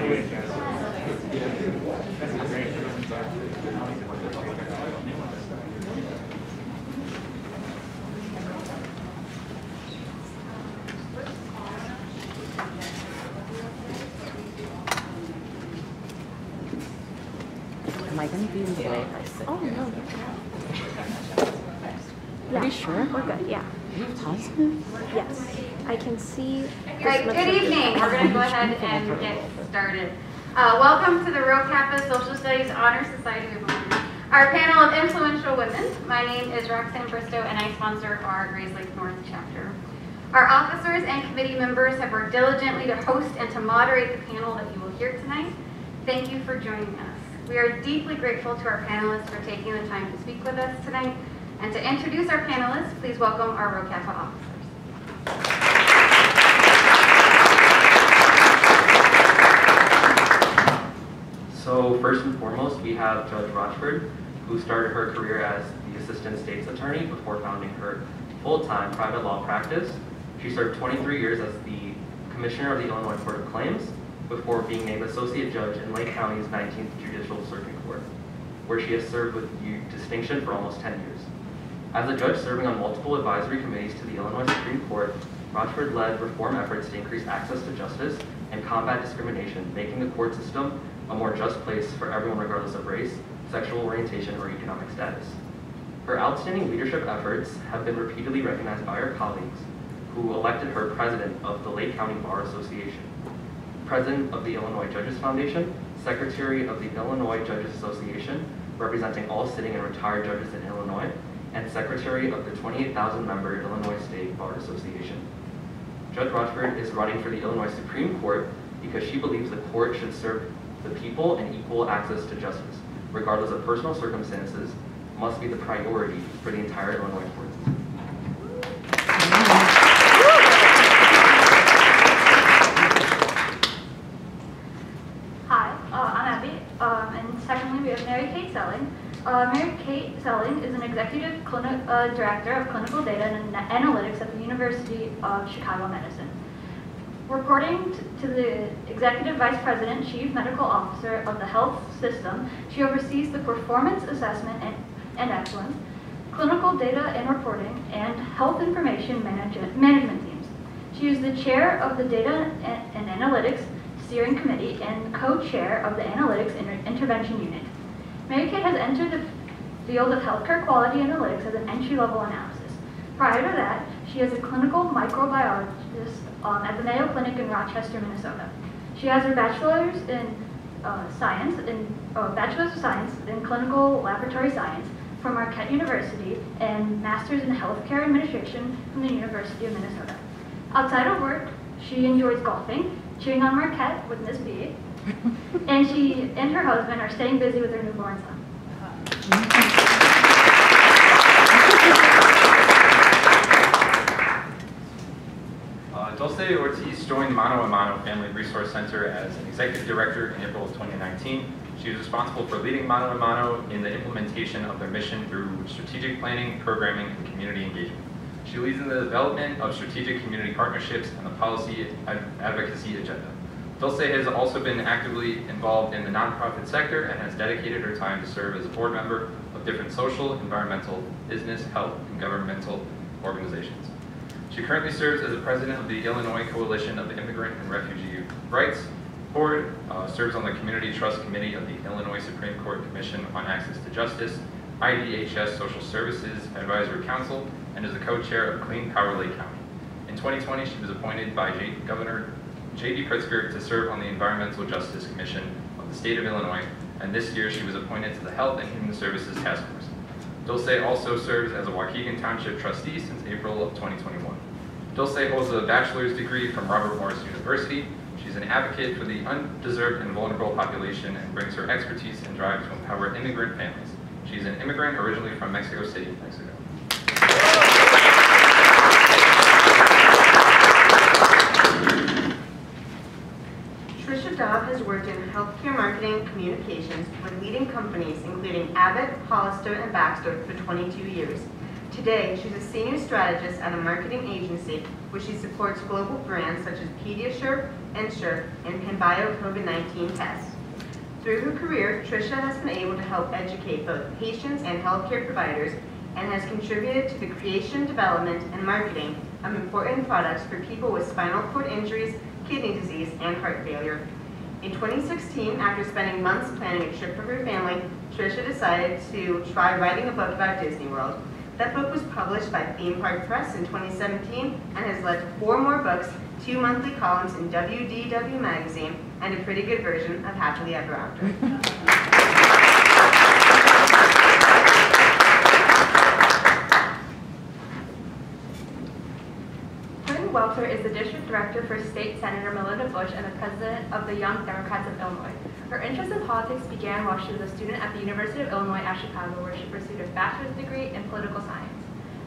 Am I going to be in the way if I sit? Oh, no. Are you sure? We're good, yeah. Are you positive? Yes. I can see. All right, good evening. We're going to go ahead and get started. Welcome to the Rho Kappa Social Studies Honor Society of Women. Our panel of influential women. My name is Roxanne Bristow, and I sponsor our Grays Lake North chapter. Our officers and committee members have worked diligently to host and to moderate the panel that you will hear tonight. Thank you for joining us. We are deeply grateful to our panelists for taking the time to speak with us tonight. And to introduce our panelists, please welcome our Rho Kappa officers. So first and foremost, we have Judge Rochford, who started her career as the Assistant State's Attorney before founding her full-time private law practice. She served 23 years as the Commissioner of the Illinois Court of Claims before being named Associate Judge in Lake County's 19th Judicial Circuit Court, where she has served with distinction for almost 10 years. As a judge serving on multiple advisory committees to the Illinois Supreme Court, Rochford led reform efforts to increase access to justice and combat discrimination, making the court system a more just place for everyone regardless of race, sexual orientation, or economic status. Her outstanding leadership efforts have been repeatedly recognized by her colleagues, who elected her president of the Lake County Bar Association, president of the Illinois Judges Foundation, secretary of the Illinois Judges Association, representing all sitting and retired judges in Illinois, and secretary of the 28,000-member Illinois State Bar Association. Judge Rochford is running for the Illinois Supreme Court because she believes the court should serve the people and equal access to justice, regardless of personal circumstances, must be the priority for the entire Illinois court system. Hi, I'm Abby, and secondly we have Mary Kate Selling. Mary Kate Selling is an Executive Director of Clinical Data and Analytics at the University of Chicago Medicine. Reporting to the Executive Vice President, Chief Medical Officer of the health system, she oversees the performance assessment and excellence, clinical data and reporting, and health information management teams. She is the chair of the Data and Analytics Steering Committee and co-chair of the Analytics Intervention Unit. Mary Kate has entered the field of healthcare quality analytics as an entry-level analysis. Prior to that, she is a clinical microbiologist at the Mayo Clinic in Rochester, Minnesota. She has her bachelor's in bachelor's of science in clinical laboratory science from Marquette University and master's in healthcare administration from the University of Minnesota. Outside of work, she enjoys golfing, cheering on Marquette with Miss B, and she and her husband are staying busy with their newborn son. Dulce Ortiz joined Mano a Mano Family Resource Center as an Executive Director in April of 2019. She is responsible for leading Mano a Mano in the implementation of their mission through strategic planning, programming, and community engagement. She leads in the development of strategic community partnerships and the policy advocacy agenda. Dulce has also been actively involved in the nonprofit sector and has dedicated her time to serve as a board member of different social, environmental, business, health, and governmental organizations. She currently serves as the president of the Illinois Coalition of the Immigrant and Refugee Rights Board, serves on the Community Trust Committee of the Illinois Supreme Court Commission on Access to Justice, IDHS Social Services Advisory Council, and is the co-chair of Clean Power Lake County. In 2020, she was appointed by Governor J.B. Pritzker to serve on the Environmental Justice Commission of the state of Illinois, and this year she was appointed to the Health and Human Services Task Force. Dulce also serves as a Waukegan Township trustee since April of 2021. Dulce holds a bachelor's degree from Robert Morris University. She's an advocate for the undeserved and vulnerable population and brings her expertise and drive to empower immigrant families. She's an immigrant originally from Mexico City, Mexico. Trisha Dav has worked in healthcare marketing and communications with leading companies including Abbott, Hollister, and Baxter for 22 years. Today, she's a senior strategist at a marketing agency where she supports global brands such as Pediasure, Ensure, and Panbio COVID-19 tests. Through her career, Trisha has been able to help educate both patients and healthcare providers and has contributed to the creation, development, and marketing of important products for people with spinal cord injuries, kidney disease, and heart failure. In 2016, after spending months planning a trip for her family, Trisha decided to try writing a book about Disney World. That book was published by Theme Park Press in 2017 and has led to 4 more books, 2 monthly columns in WDW magazine, and a pretty good version of Happily Ever After. Welter is the district director for State Senator Melinda Bush and the president of the Young Democrats of Illinois. Her interest in politics began while she was a student at the University of Illinois at Chicago, where she pursued a bachelor's degree in political science.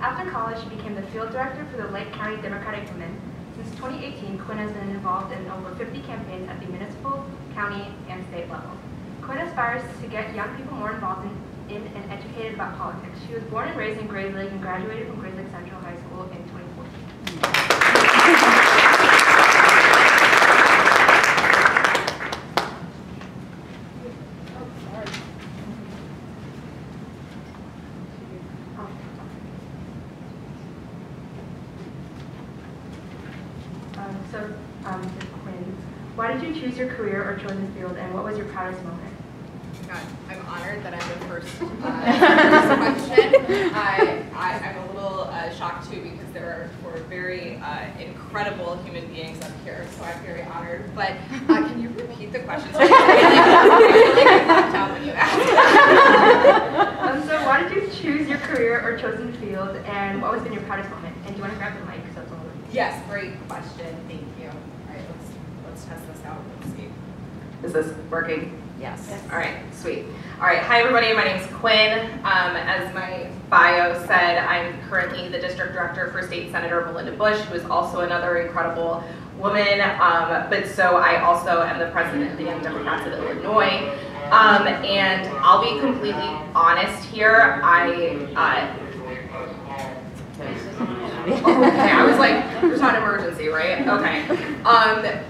After college, she became the field director for the Lake County Democratic Women. Since 2018, Quinn has been involved in over 50 campaigns at the municipal, county, and state level. Quinn aspires to get young people more involved in and educated about politics. She was born and raised in Grays Lake and graduated from Grays Lake Central High School in 2014. Quinn, why did you choose your career or chosen field, and what was your proudest moment? God, I'm honored that I'm the first question. I'm a little shocked too because there are very incredible human beings up here, so I'm very honored. But can you repeat the question? I feel like I blacked out when you asked. So why did you choose your career or chosen field, and what has been your proudest moment? And do you want to grab the mic? So it's a little... Yes, great question. Thank you. All right, let's test this out. Let's see. Is this working? Yes. All right, sweet. All right, hi everybody, my name is Quinn. As my bio said, I'm currently the district director for State Senator Melinda Bush, who is also another incredible woman, but so I also am the president of the Young Democrats of Illinois. And I'll be completely honest here, okay, I was like, there's not an emergency, right? Okay.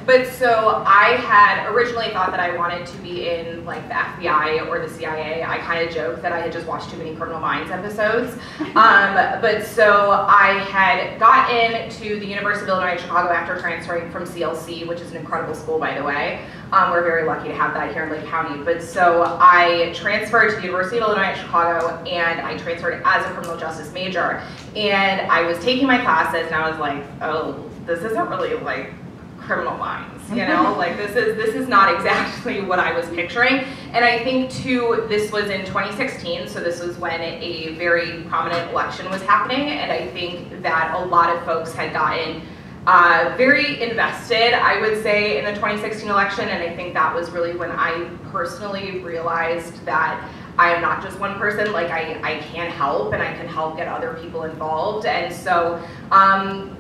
But so I had originally thought that I wanted to be in like the FBI or the CIA. I kind of joked that I had just watched too many Criminal Minds episodes. But so I had gotten to the University of Illinois at Chicago after transferring from CLC, which is an incredible school, by the way. We're very lucky to have that here in Lake County. But so I transferred to the University of Illinois at Chicago, and I transferred as a criminal justice major. And I was taking my classes, and I was like, oh, this isn't really like Criminal Minds, you know? Like this is not exactly what I was picturing. And I think too, this was in 2016, so this was when a very prominent election was happening, and I think that a lot of folks had gotten very invested, I would say, in the 2016 election, and I think that was really when I personally realized that I am not just one person, like I can help, and I can help get other people involved. And so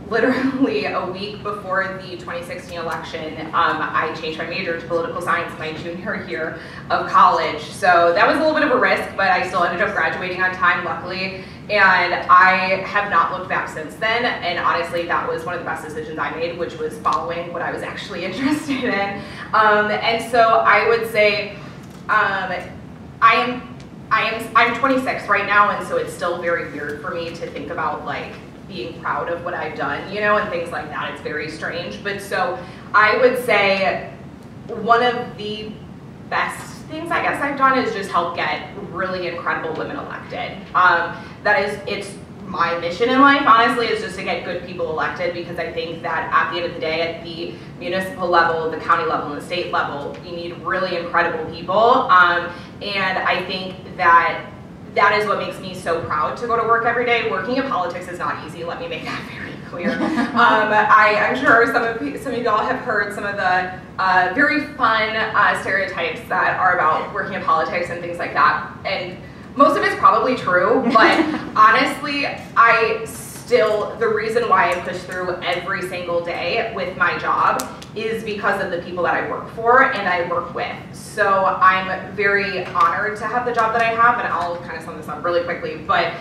literally a week before the 2016 election, I changed my major to political science my junior year of college. So that was a little bit of a risk, but I still ended up graduating on time, luckily. And I have not looked back since then, and honestly that was one of the best decisions I made, which was following what I was actually interested in. And so I would say I'm 26 right now, and so it's still very weird for me to think about like being proud of what I've done, you know, and things like that. It's very strange. But so I would say one of the best things I guess I've done is just help get really incredible women elected. It's my mission in life, honestly, is just to get good people elected, because I think that at the end of the day, at the municipal level, the county level, and the state level, you need really incredible people. And I think that that is what makes me so proud to go to work every day. Working in politics is not easy, let me make that very clear. I'm sure some of y'all have heard some of the very fun stereotypes that are about working in politics and things like that. And most of it's probably true, but honestly, the reason why I push through every single day with my job is because of the people that I work for and I work with. So I'm very honored to have the job that I have, and I'll kind of sum this up really quickly, but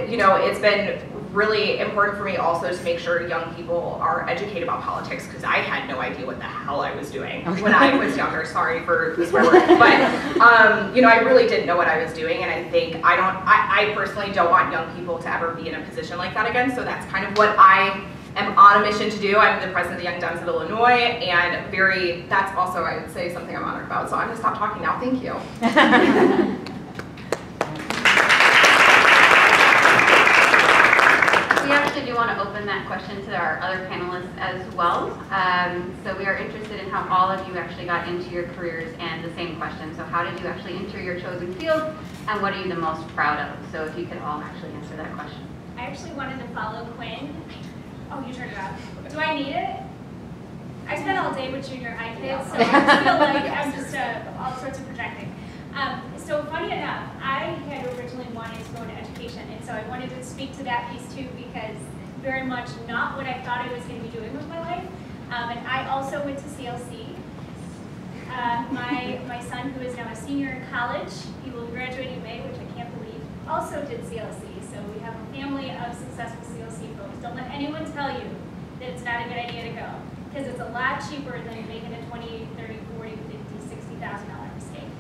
you know, it's been really important for me also to make sure young people are educated about politics, because I had no idea what the hell I was doing when I was younger. Sorry for the swear word, but you know, I really didn't know what I was doing, and I think I personally don't want young people to ever be in a position like that again. So that's kind of what I am on a mission to do. I'm the president of the Young Dems of Illinois, and that's also, I would say, something I'm honored about. So I'm gonna stop talking now. Thank you. We actually do want to open that question to our other panelists as well. So we are interested in how all of you actually got into your careers, and the same question. So how did you actually enter your chosen field, and what are you the most proud of? So if you could all actually answer that question. I actually wanted to follow Quinn. Oh, you turned it off. Do I need it? I spent all day with junior high kids, so I just feel like I'm just all sorts of projecting. So funny enough, I had originally wanted to go into education, and so I wanted to speak to that piece too, because very much not what I thought I was going to be doing with my life. And I also went to CLC. My son, who is now a senior in college, he will graduate in May, which I can't believe, also did CLC. So we have a family of successful CLC folks. Don't let anyone tell you that it's not a good idea to go, because it's a lot cheaper than making a $20, $30, $40, $50, $60,000 mistake.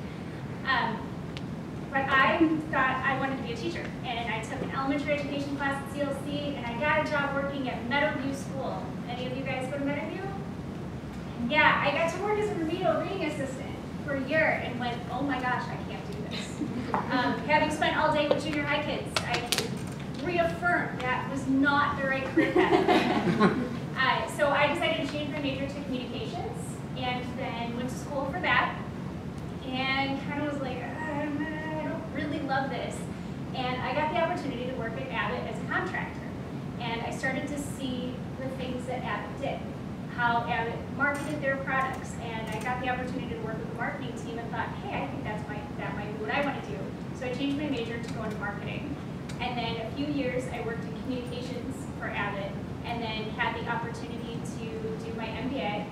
But I thought I wanted to be a teacher, and I took an elementary education class at CLC, and I got a job working at Meadowview School. Any of you guys go to Meadowview? Yeah, I got to work as a remedial reading assistant for a year, and went, oh my gosh, I can't do this. Having spent all day with junior high kids, I can reaffirm that was not the right career path. So I decided to change my major to communications, and then went to school for that, and kind of was like, I don't really love this. And I got the opportunity to work at Abbott as a contractor. And I started to see the things that Abbott did, how Abbott marketed their products. And I got the opportunity to work with the marketing team and thought, hey, I think that might be what I want to do. So I changed my major to go into marketing. And then a few years I worked in communications for Abbott, and then had the opportunity to do my MBA,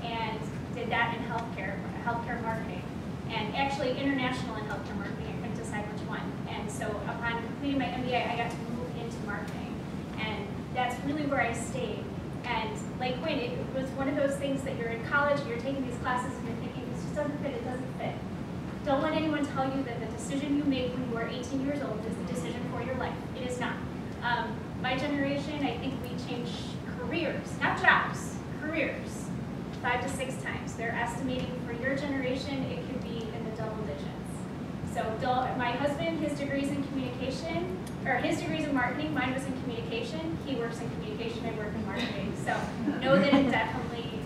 and did that in healthcare marketing. And actually international and healthcare marketing, I couldn't decide which one. And so upon completing my MBA, I got to move into marketing. And that's really where I stayed. And like Quinn, it was one of those things that you're in college, you're taking these classes, and you're thinking, this just doesn't fit, it doesn't fit. Don't let anyone tell you that the decision you make when you are 18 years old is the decision for your life. It is not. My generation, I think we change careers, not jobs, careers, 5 to 6 times. They're estimating for your generation, it could be in the double digits. So my husband, his degree's in communication, or his degree's in marketing, mine was in communication. He works in communication, I work in marketing. So know that it definitely,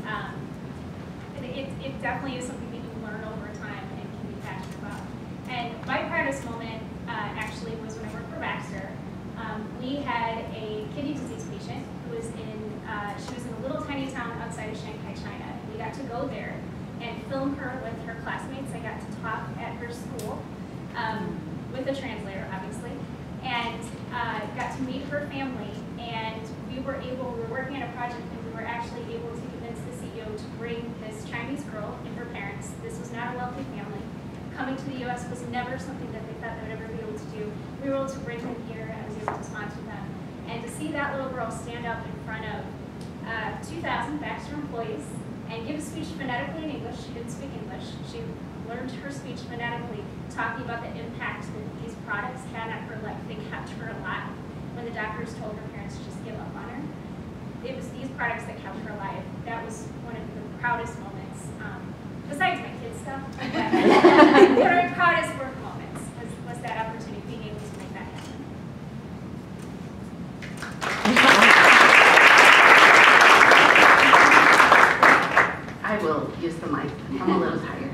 it definitely is something that you learn over time and can be passionate about. And my proudest moment actually was when I worked for Baxter. We had a kidney disease patient who was she was in a little tiny town outside of Shanghai, China. We got to go there and film her with her classmates. I got to talk at her school with a translator, obviously, and got to meet her family. And we were working on a project, and we were actually able to convince the CEO to bring this Chinese girl and her parents. This was not a wealthy family. Coming to the U.S. was never something that they thought they would ever be able to do. We were able to bring them here, and I was able to sponsor them. And to see that little girl stand up in front of 2,000 Baxter employees and give a speech phonetically in English. She didn't speak English. She learned her speech phonetically, talking about the impact that these products had on her life. They kept her alive. When the doctors told her parents to just give up on her, it was these products that kept her alive. That was one of the proudest moments, besides my kids' stuff. One of my proudest work moments was that opportunity, being able to make that happen. I will use the mic. I'm a little tired.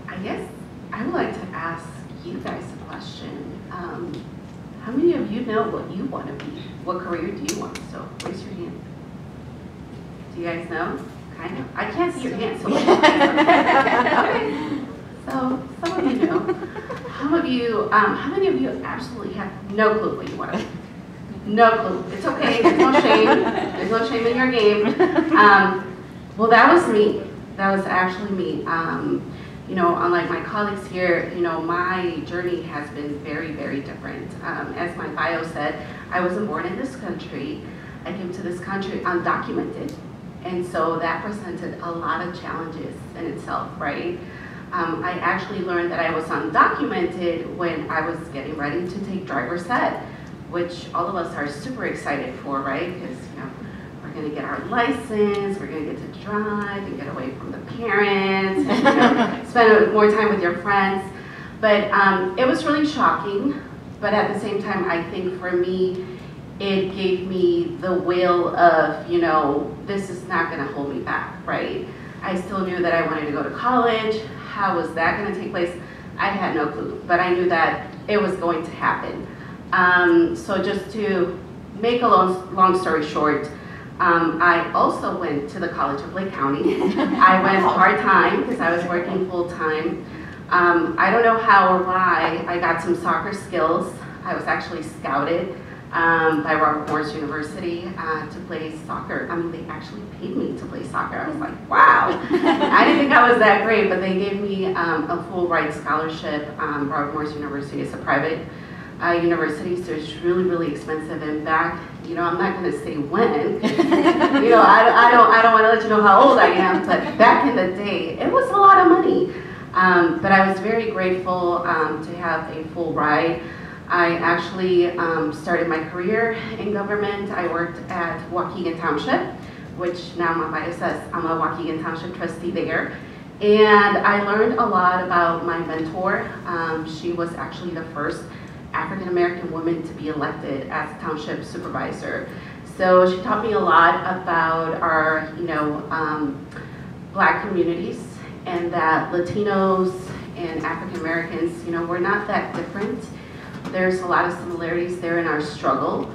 I guess I would like to ask you guys a question. How many of you know what you want to be? What career do you want? So raise your hand. Do you guys know? Kind of. I can't see your hand, so okay. So some of you know. How many of you absolutely have no clue what you want to be? No clue. It's okay. There's no shame. There's no shame in your game. Well, that was me. That was actually me. unlike my colleagues here, my journey has been very, very different. As my bio said, I wasn't born in this country. I came to this country undocumented. And so that presented a lot of challenges in itself, right? I actually learned that I was undocumented when I was getting ready to take driver's ed, which all of us are super excited for, right? Because, we're gonna get our license, we're gonna get to drive and get away from the parents, and, spend more time with your friends. But it was really shocking, but at the same time, I think for me, it gave me the will of, this is not gonna hold me back, right? I still knew that I wanted to go to college. How was that gonna take place? I had no clue, but I knew that it was going to happen. So just to make a long story short, I also went to the College of Lake County. I went part-time because I was working full-time. I don't know how or why I got some soccer skills. I was actually scouted by Robert Morris University to play soccer. I mean, they actually paid me to play soccer. I was like, wow. I didn't think I was that great, but they gave me a full ride scholarship. Robert Morris University is a private university, so it's really, really expensive. And back, I'm not going to say when, I don't want to let you know how old I am, but back in the day, it was a lot of money. But I was very grateful to have a full ride. I actually started my career in government. I worked at Waukegan Township, which now my bio says I'm a Waukegan Township trustee there. And I learned a lot about my mentor. She was actually the first African-American woman to be elected as township supervisor. So she taught me a lot about our, Black communities, and that Latinos and African-Americans, we're not that different. There's a lot of similarities there in our struggle.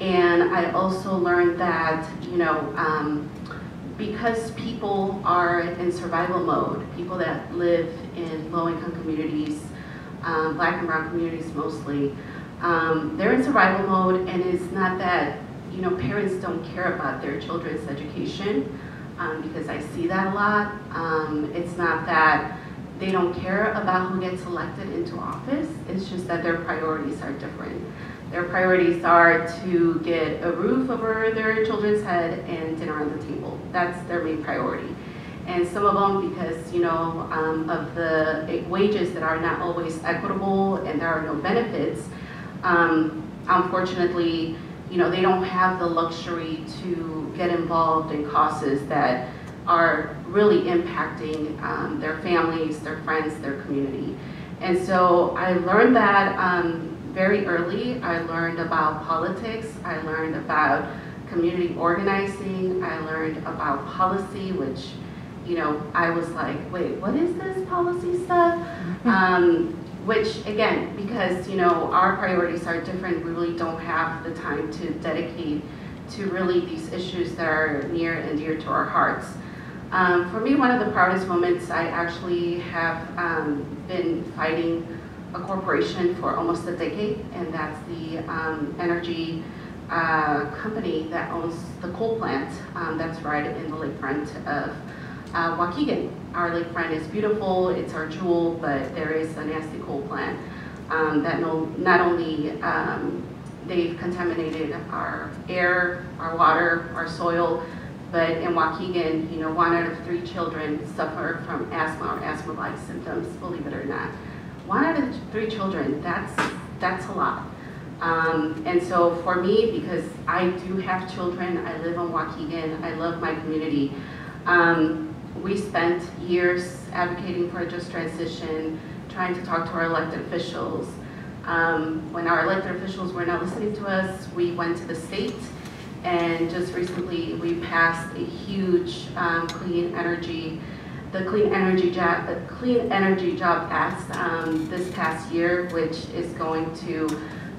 And I also learned that, because people are in survival mode, people that live in low-income communities, Black and brown communities mostly, they're in survival mode, and it's not that, parents don't care about their children's education, because I see that a lot. It's not that they don't care about who gets elected into office, it's just that their priorities are different. Their priorities are to get a roof over their children's head and dinner on the table. That's their main priority. And some of them, because of the wages that are not always equitable and there are no benefits, unfortunately, they don't have the luxury to get involved in causes that are really impacting their families, their friends, their community. And so I learned that very early. I learned about politics. I learned about community organizing. I learned about policy, which I was like, wait, what is this policy stuff? Which again, because our priorities are different, we really don't have the time to dedicate to really these issues that are near and dear to our hearts. For me, one of the proudest moments, I actually have been fighting a corporation for almost a decade, and that's the energy company that owns the coal plant that's right in the lakefront of Waukegan. Our lakefront is beautiful, it's our jewel, but there is a nasty coal plant that not only they've contaminated our air, our water, our soil, but in Waukegan, 1 out of 3 children suffer from asthma or asthma-like symptoms, believe it or not. 1 out of 3 children, that's a lot. And so for me, because I do have children, I live in Waukegan, I love my community, we spent years advocating for a just transition, trying to talk to our elected officials. When our elected officials were not listening to us, we went to the state, and just recently we passed a huge clean energy job act this past year, which is going to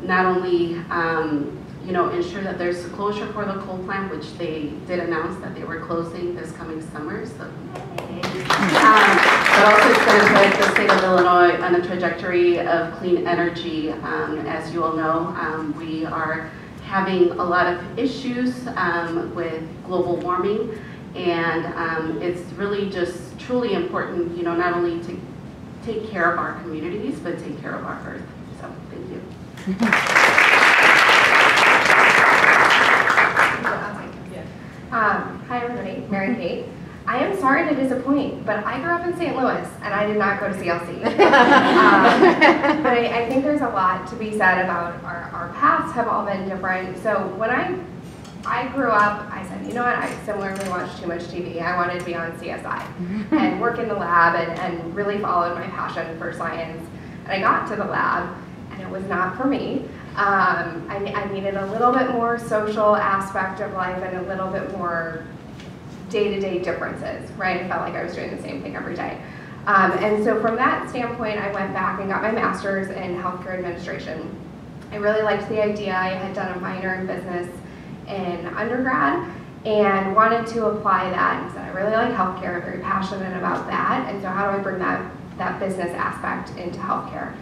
not only ensure that there's a closure for the coal plant, which they did announce that they were closing this coming summer. So, but also it's going to put the state of Illinois on a trajectory of clean energy. As you all know, we are having a lot of issues with global warming, and it's really just truly important, not only to take care of our communities, but take care of our earth. So thank you. Hi everybody, Mary Kate. I am sorry to disappoint, but I grew up in St. Louis and I did not go to CLC. But I think there's a lot to be said about our paths have all been different. So when I grew up, I said, you know what, I similarly watched too much TV. I wanted to be on CSI and work in the lab and really followed my passion for science. And I got to the lab and it was not for me. I needed a little bit more social aspect of life and a little bit more day-to-day differences, right? I felt like I was doing the same thing every day. And so from that standpoint, I went back and got my master's in healthcare administration. I really liked the idea. I had done a minor in business in undergrad and wanted to apply that and said, I really like healthcare, I'm very passionate about that, and so how do I bring that business aspect into healthcare?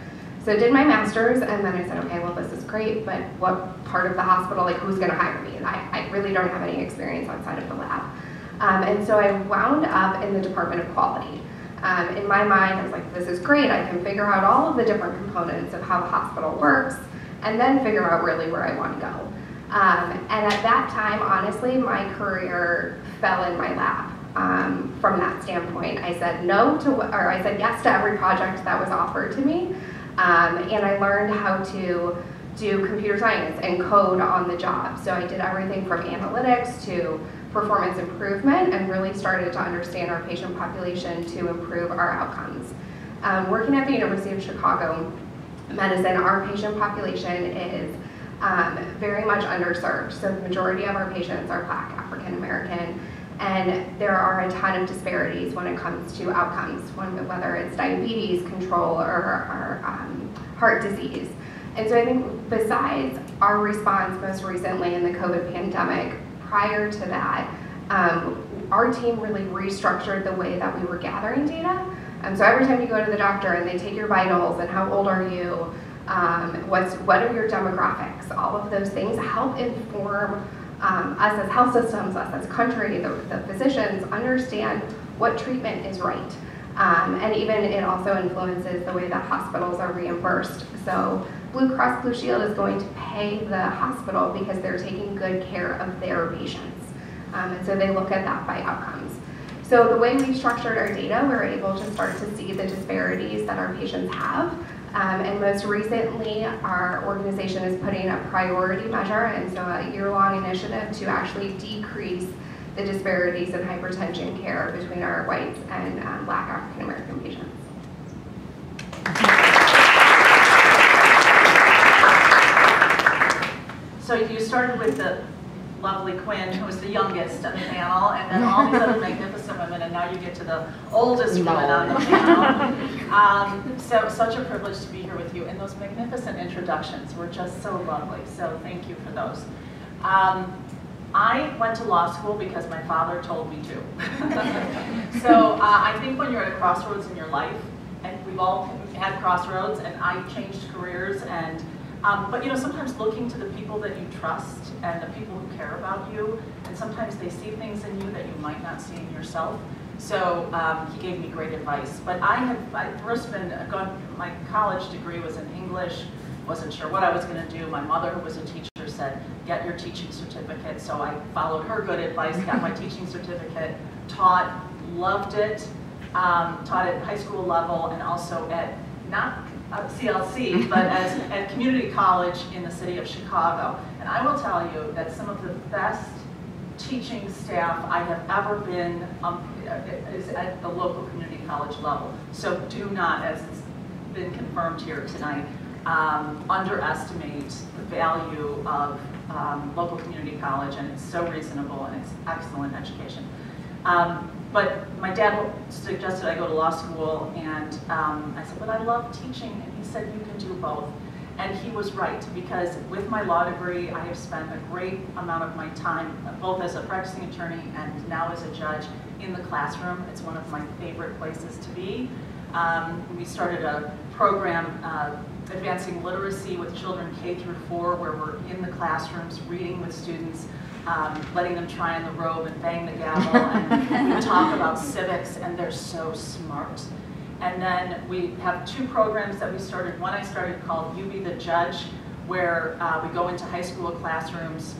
So I did my master's, and then I said, okay, well, this is great, but what part of the hospital, like who's gonna hire me? And I really don't have any experience outside of the lab. And so I wound up in the Department of Quality. In my mind, I was like, this is great, I can figure out all of the different components of how the hospital works, and then figure out really where I wanna go. And at that time, honestly, my career fell in my lap. From that standpoint, I said I said yes to every project that was offered to me. And I learned how to do computer science and code on the job. So I did everything from analytics to performance improvement and really started to understand our patient population to improve our outcomes. Working at the University of Chicago Medicine, our patient population is very much underserved. So the majority of our patients are Black, African American, and there are a ton of disparities when it comes to outcomes, whether it's diabetes control or heart disease. And so I think besides our response most recently in the COVID pandemic, prior to that, our team really restructured the way that we were gathering data. So every time you go to the doctor and they take your vitals and how old are you, what are your demographics, all of those things help inform us as health systems, us as a country, the physicians understand what treatment is right. And even it also influences the way that hospitals are reimbursed. So Blue Cross Blue Shield is going to pay the hospital because they're taking good care of their patients. And so they look at that by outcomes. So the way we've structured our data, we're able to start to see the disparities that our patients have. And most recently, our organization is putting a priority measure, and so a year-long initiative to actually decrease the disparities in hypertension care between our whites and Black African American patients. So you started with the lovely Quinn, who was the youngest on the panel, and then all these other magnificent women, and now you get to the oldest woman on the panel. So such a privilege to be here with you, and those magnificent introductions were just so lovely, so thank you for those. I went to law school because my father told me to. So I think when you're at a crossroads in your life, and we've all had crossroads, and I changed careers, and but you know, sometimes looking to the people that you trust and the people who care about you, and sometimes they see things in you that you might not see in yourself. So he gave me great advice. But I'd first my college degree was in English, wasn't sure what I was going to do. My mother, who was a teacher, said, get your teaching certificate. So I followed her good advice, got my teaching certificate, taught, loved it, taught at high school level and also at, not CLC, but at community college in the city of Chicago. And I will tell you that some of the best teaching staff I have ever been is at the local community college level. So do not, as it's been confirmed here tonight, underestimate the value of local community college, and it's so reasonable and it's excellent education. But my dad suggested I go to law school, and I said, but I love teaching, and he said, you can do both. And he was right, because with my law degree, I have spent a great amount of my time, both as a practicing attorney and now as a judge, in the classroom. It's one of my favorite places to be. We started a program advancing literacy with children K through 4, where we're in the classrooms reading with students, letting them try on the robe and bang the gavel, and we talk about civics, and they're so smart. And then we have 2 programs that we started. One I started called You Be the Judge, where we go into high school classrooms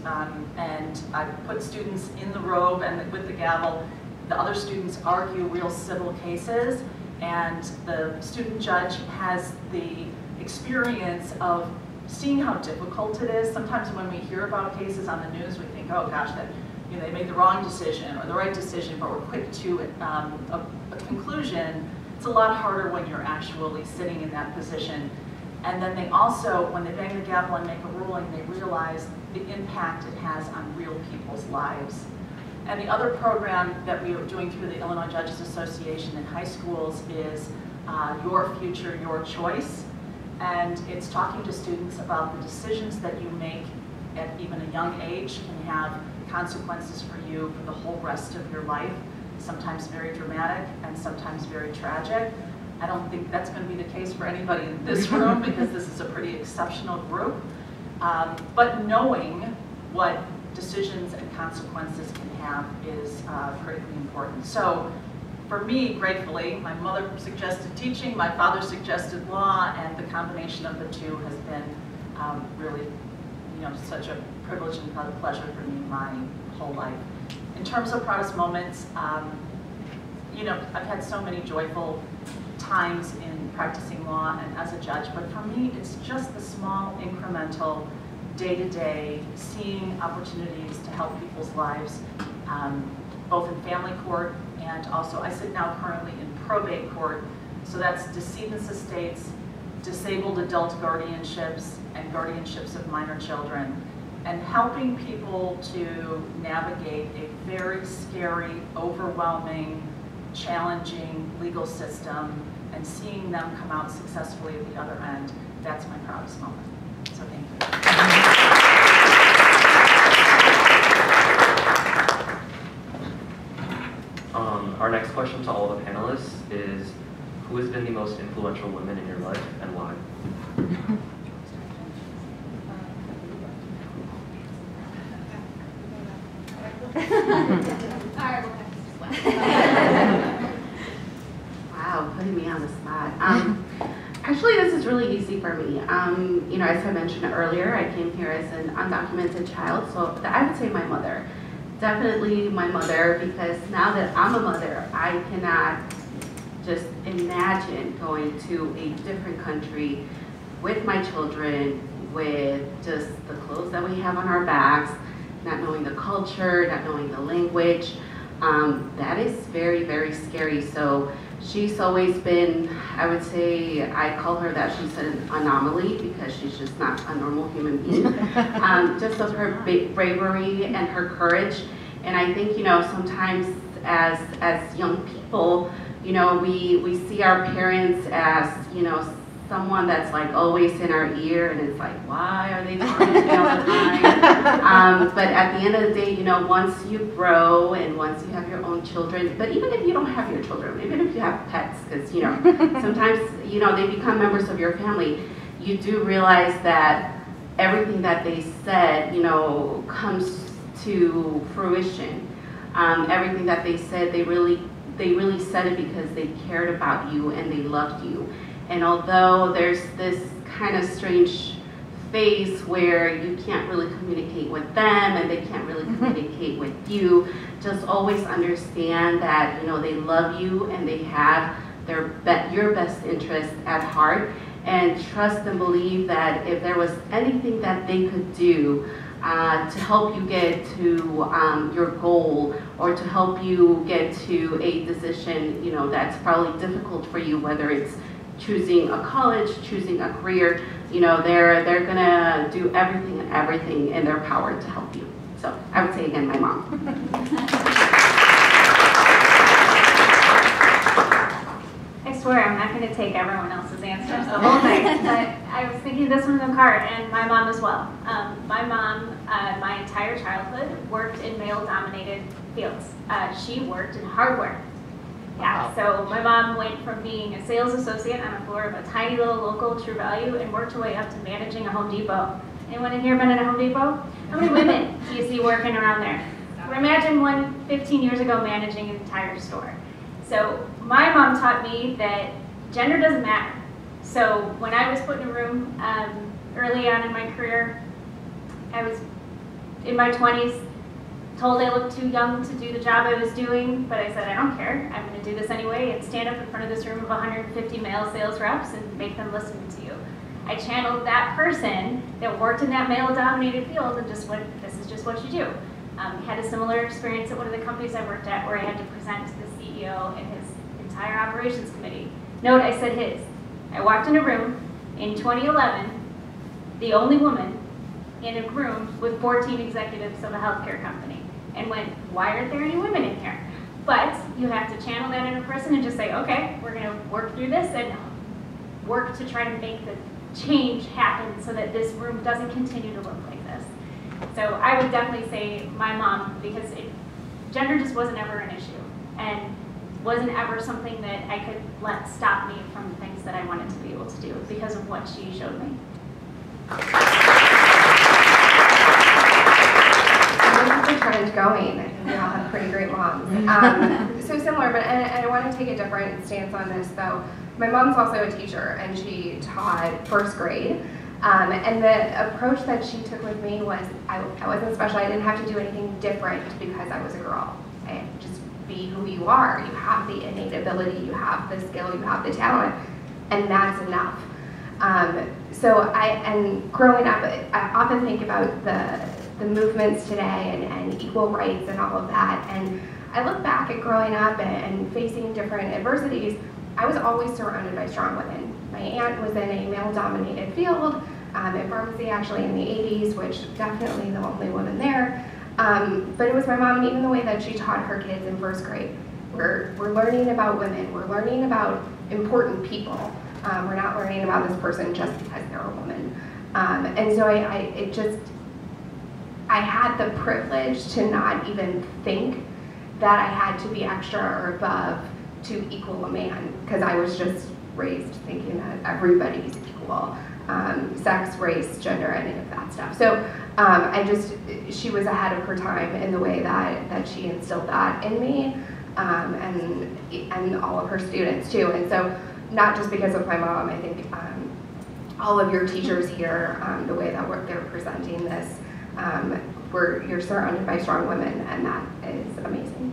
and I put students in the robe and with the gavel. The other students argue real civil cases, and the student judge has the experience of seeing how difficult it is. Sometimes when we hear about cases on the news, we think, oh gosh, that they made the wrong decision or the right decision, but we're quick to a conclusion. It's a lot harder when you're actually sitting in that position. And then they also, when they bang the gavel and make a ruling, they realize the impact it has on real people's lives. And the other program that we are doing through the Illinois Judges Association in high schools is Your Future, Your Choice. And it's talking to students about the decisions that you make at even a young age can have consequences for you for the whole rest of your life, sometimes very dramatic and sometimes very tragic. I don't think that's going to be the case for anybody in this room because this is a pretty exceptional group. But knowing what decisions and consequences can have is critically important. So for me, gratefully, my mother suggested teaching, my father suggested law, and the combination of the two has been really, such a privilege and a pleasure for me my whole life. In terms of proudest moments, I've had so many joyful times in practicing law and as a judge, but for me, it's just the small, incremental, day-to-day, seeing opportunities to help people's lives, both in family court and also, I sit now currently in probate court, so that's decedents' estates, disabled adult guardianships, and guardianships of minor children, and helping people to navigate a very scary, overwhelming, challenging legal system and seeing them come out successfully at the other end, that's my proudest moment. So thank you. Our next question to all the panelists is, who has been the most influential woman in your life and why? Wow, putting me on the spot. Actually, this is really easy for me. As I mentioned earlier, I came here as an undocumented child, so I would say my mother. Definitely my mother, because now that I'm a mother, I cannot just imagine going to a different country with my children, with just the clothes that we have on our backs, not knowing the culture, not knowing the language. That is very, very scary. So she's always been, I would say, I call her that, she's an anomaly because she's just not a normal human being. Just of her bravery and her courage. And I think, sometimes as young people, we see our parents as, someone that's like always in our ear, and it's like, why are they talking to me all the time? But at the end of the day, once you grow and once you have your own children, but even if you don't have your children, even if you have pets, because sometimes they become members of your family, you do realize that everything that they said, comes to fruition. Everything that they said, they really said it because they cared about you and they loved you. And although there's this kind of strange phase where you can't really communicate with them and they can't really communicate with you, just always understand that they love you and they have your best interest at heart, and trust and believe that if there was anything that they could do to help you get to your goal, or to help you get to a decision that's probably difficult for you, whether it's choosing a college, choosing a career, they're gonna do everything in their power to help you. So I would say again, my mom. I swear I'm not going to take everyone else's answers the whole thing. But I was thinking this one in the car, and my mom as well. My mom, my entire childhood, worked in male-dominated fields. She worked in hardware. Yeah, so my mom went from being a sales associate on the floor of a tiny little local True Value and worked her way up to managing a Home Depot. Anyone in here been at a Home Depot? How many women do you see working around there? Or imagine one 15 years ago managing an entire store. So my mom taught me that gender doesn't matter. So when I was put in a room early on in my career, I was in my 20s, told I looked too young to do the job I was doing, but I said, I don't care. I'm going to do this anyway and stand up in front of this room of 150 male sales reps and make them listen to you. I channeled that person that worked in that male-dominated field and just went, this is just what you do. Had a similar experience at one of the companies I worked at where I had to present to the CEO and his entire operations committee. Note, I said his. I walked in a room in 2011, the only woman in a room with 14 executives of a healthcare company, and went, why aren't there any women in here? But you have to channel that in a person and just say, okay, we're going to work through this and work to try to make the change happen so that this room doesn't continue to look like this. So I would definitely say my mom, because gender just wasn't ever an issue and wasn't ever something that I could let stop me from the things that I wanted to be able to do because of what she showed me. The trend going. I think we all have pretty great moms. So similar, but and I want to take a different stance on this though. My mom's also a teacher, and she taught first grade. And the approach that she took with me was, I wasn't special. I didn't have to do anything different because I was a girl. I just be who you are. You have the innate ability, you have the skill, you have the talent, and that's enough. And growing up, I often think about the movements today and equal rights and all of that. And I look back at growing up and facing different adversities. I was always surrounded by strong women. My aunt was in a male-dominated field, in pharmacy actually in the 80s, which definitely the only woman there. But it was my mom, and even the way that she taught her kids in first grade. We're learning about women. We're learning about important people. We're not learning about this person just because they're a woman. And so I had the privilege to not even think that I had to be extra or above to equal a man, because I was just raised thinking that everybody's equal, sex, race, gender, any of that stuff. So she was ahead of her time in the way that she instilled that in me, and all of her students too. And so not just because of my mom, I think all of your teachers here, the way that they're presenting this, you're surrounded by strong women, and that is amazing.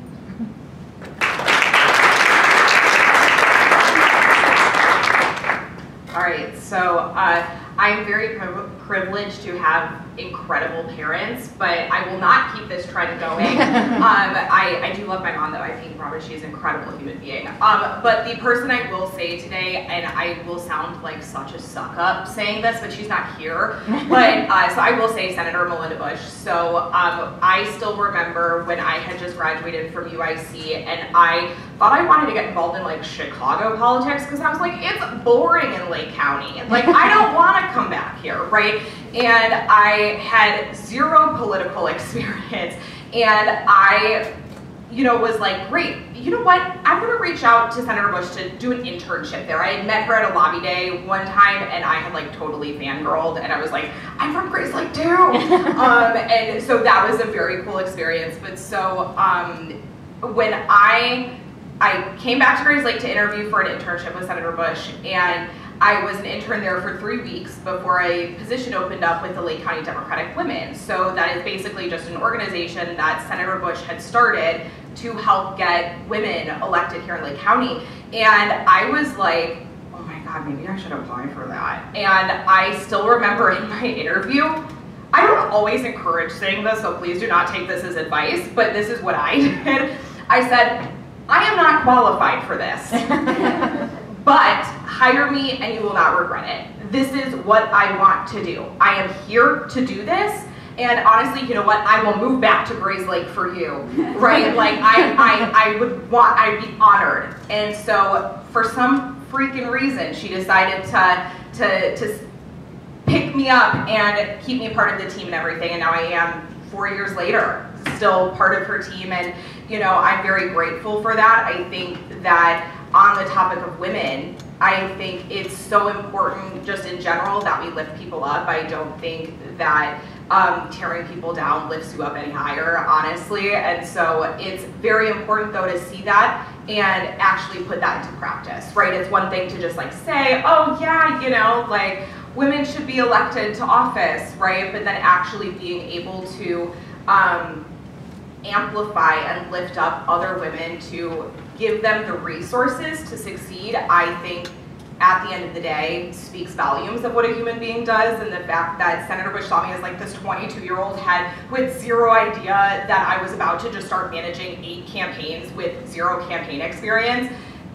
All right, so I'm very privileged to have incredible parents, but I will not keep this trend going. I do love my mom, though. I think, Robert, she's an incredible human being. But the person I will say today, and I will sound like such a suck-up saying this, but she's not here. But so I will say Senator Melinda Bush. So I still remember when I had just graduated from UIC, and I thought I wanted to get involved in like Chicago politics because I was like, it's boring in Lake County. Like, I don't want to come back here, right? And I had zero political experience, and I, was like, great, you know what? I'm going to reach out to Senator Bush to do an internship there. I had met her at a lobby day one time, and I had like totally fangirled, and I was like, I'm from Grace Lake too. And so that was a very cool experience. But so when I came back to Grace Lake to interview for an internship with Senator Bush, and I was an intern there for 3 weeks before a position opened up with the Lake County Democratic Women. So that is basically just an organization that Senator Bush had started to help get women elected here in Lake County. And I was like, oh my God, maybe I should apply for that. And I still remember in my interview, I don't always encourage saying this, so please do not take this as advice, but this is what I did. I said, I am not qualified for this, but hire me and you will not regret it. This is what I want to do. I am here to do this, and honestly, you know what? I will move back to Grace Lake for you, right? Like, I'd be honored. And so for some freaking reason, she decided to pick me up and keep me a part of the team and everything, and now I am 4 years later, still part of her team, and I'm very grateful for that. I think that on the topic of women, I think it's so important just in general that we lift people up. I don't think that tearing people down lifts you up any higher, honestly. And so it's very important though to see that and actually put that into practice, right? It's one thing to just like say, oh yeah, you know, like women should be elected to office, right? But then actually being able to amplify and lift up other women to give them the resources to succeed, I think at the end of the day speaks volumes of what a human being does. And the fact that Senator Bush saw me as like this 22-year-old head with zero idea that I was about to just start managing 8 campaigns with 0 campaign experience,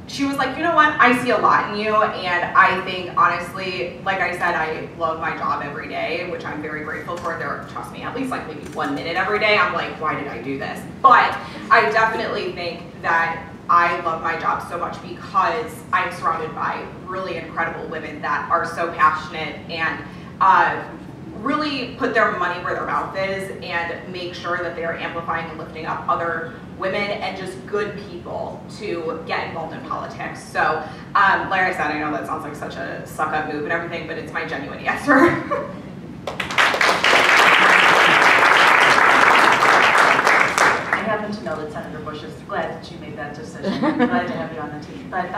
she was like, you know what, I see a lot in you. And I think honestly, like I said, I love my job every day, which I'm very grateful for. There, trust me, at least like maybe 1 minute every day I'm like, why did I do this? But I definitely think that I love my job so much because I'm surrounded by really incredible women that are so passionate and really put their money where their mouth is and make sure that they are amplifying and lifting up other women and just good people to get involved in politics. So like I said, I know that sounds like such a suck up move and everything, but it's my genuine answer. I happen to know that Senator Bush is glad that you made that decision. Glad to have you on the team. But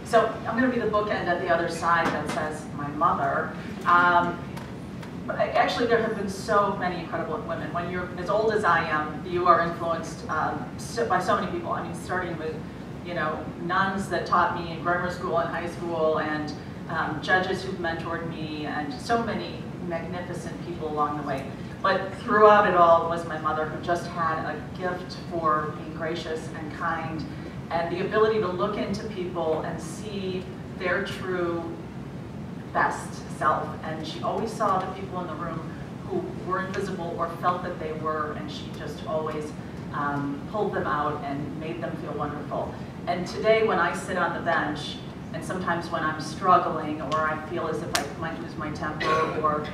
so I'm going to be the bookend at the other side that says my mother. But actually, there have been so many incredible women. When you're as old as I am, you are influenced by so many people. I mean, starting with, you know, nuns that taught me in grammar school and high school, and judges who've mentored me, and so many magnificent people along the way. But throughout it all was my mother, who just had a gift for being gracious and kind, and the ability to look into people and see their true best self. And she always saw the people in the room who were invisible or felt that they were, and she just always pulled them out and made them feel wonderful. And today when I sit on the bench, and sometimes when I'm struggling or I feel as if I might lose my temper, or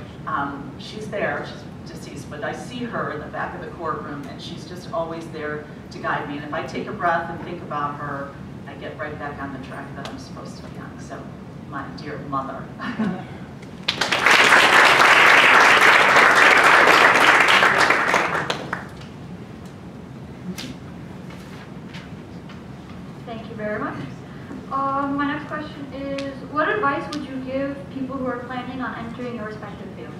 she's there, she's deceased, but I see her in the back of the courtroom and she's just always there to guide me. And if I take a breath and think about her, I get right back on the track that I'm supposed to be on. So, my dear mother. Thank you very much. My next question is, what advice would you give people who are planning on entering your respective field?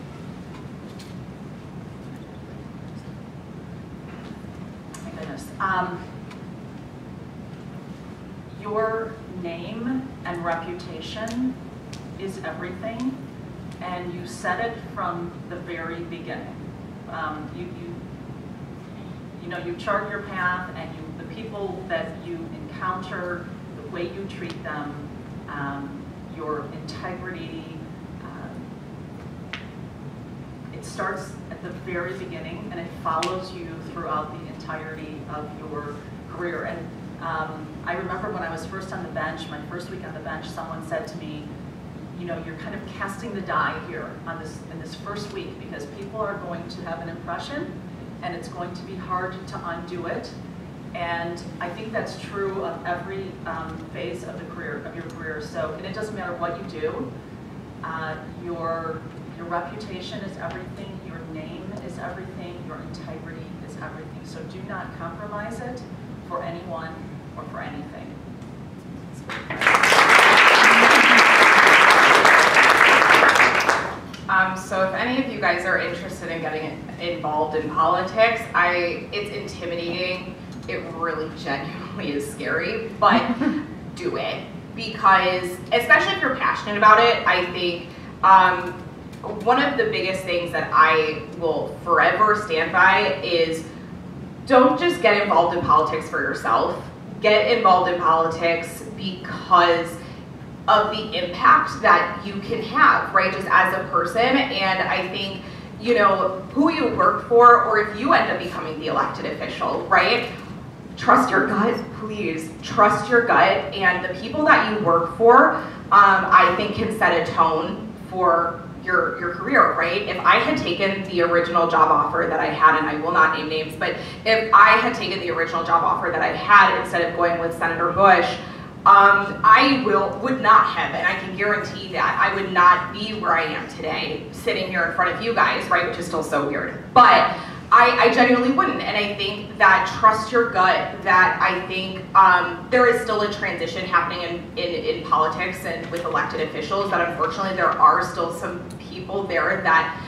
My goodness. Your name and reputation is everything, and you set it from the very beginning. You know, you chart your path, and the people that you encounter, the way you treat them, your integrity. It starts at the very beginning, and it follows you throughout the entirety of your career. And I remember when I was first on the bench, my first week on the bench, someone said to me, you know, you're kind of casting the die here on in this first week, because people are going to have an impression, and it's going to be hard to undo it. And I think that's true of every phase of your career. So, and it doesn't matter what you do. Your reputation is everything. Your name is everything. Your integrity is everything. So do not compromise it for anyone or for anything. So if any of you guys are interested in getting involved in politics, it's intimidating. It really genuinely is scary, but do it. Because, especially if you're passionate about it, I think one of the biggest things that I will forever stand by is don't just get involved in politics for yourself. Get involved in politics because of the impact that you can have, right, just as a person. And I think, you know, who you work for, or if you end up becoming the elected official, right, trust your gut, please. Trust your gut, and the people that you work for, I think can set a tone for your career, right? If I had taken the original job offer that I had, and I will not name names, but if I had taken the original job offer that I had instead of going with Senator Bush, I would not have, and I can guarantee that I would not be where I am today, sitting here in front of you guys, right, which is still so weird. But I genuinely wouldn't, and I think that trust your gut, that I think there is still a transition happening in politics and with elected officials, that unfortunately there are still some people there that,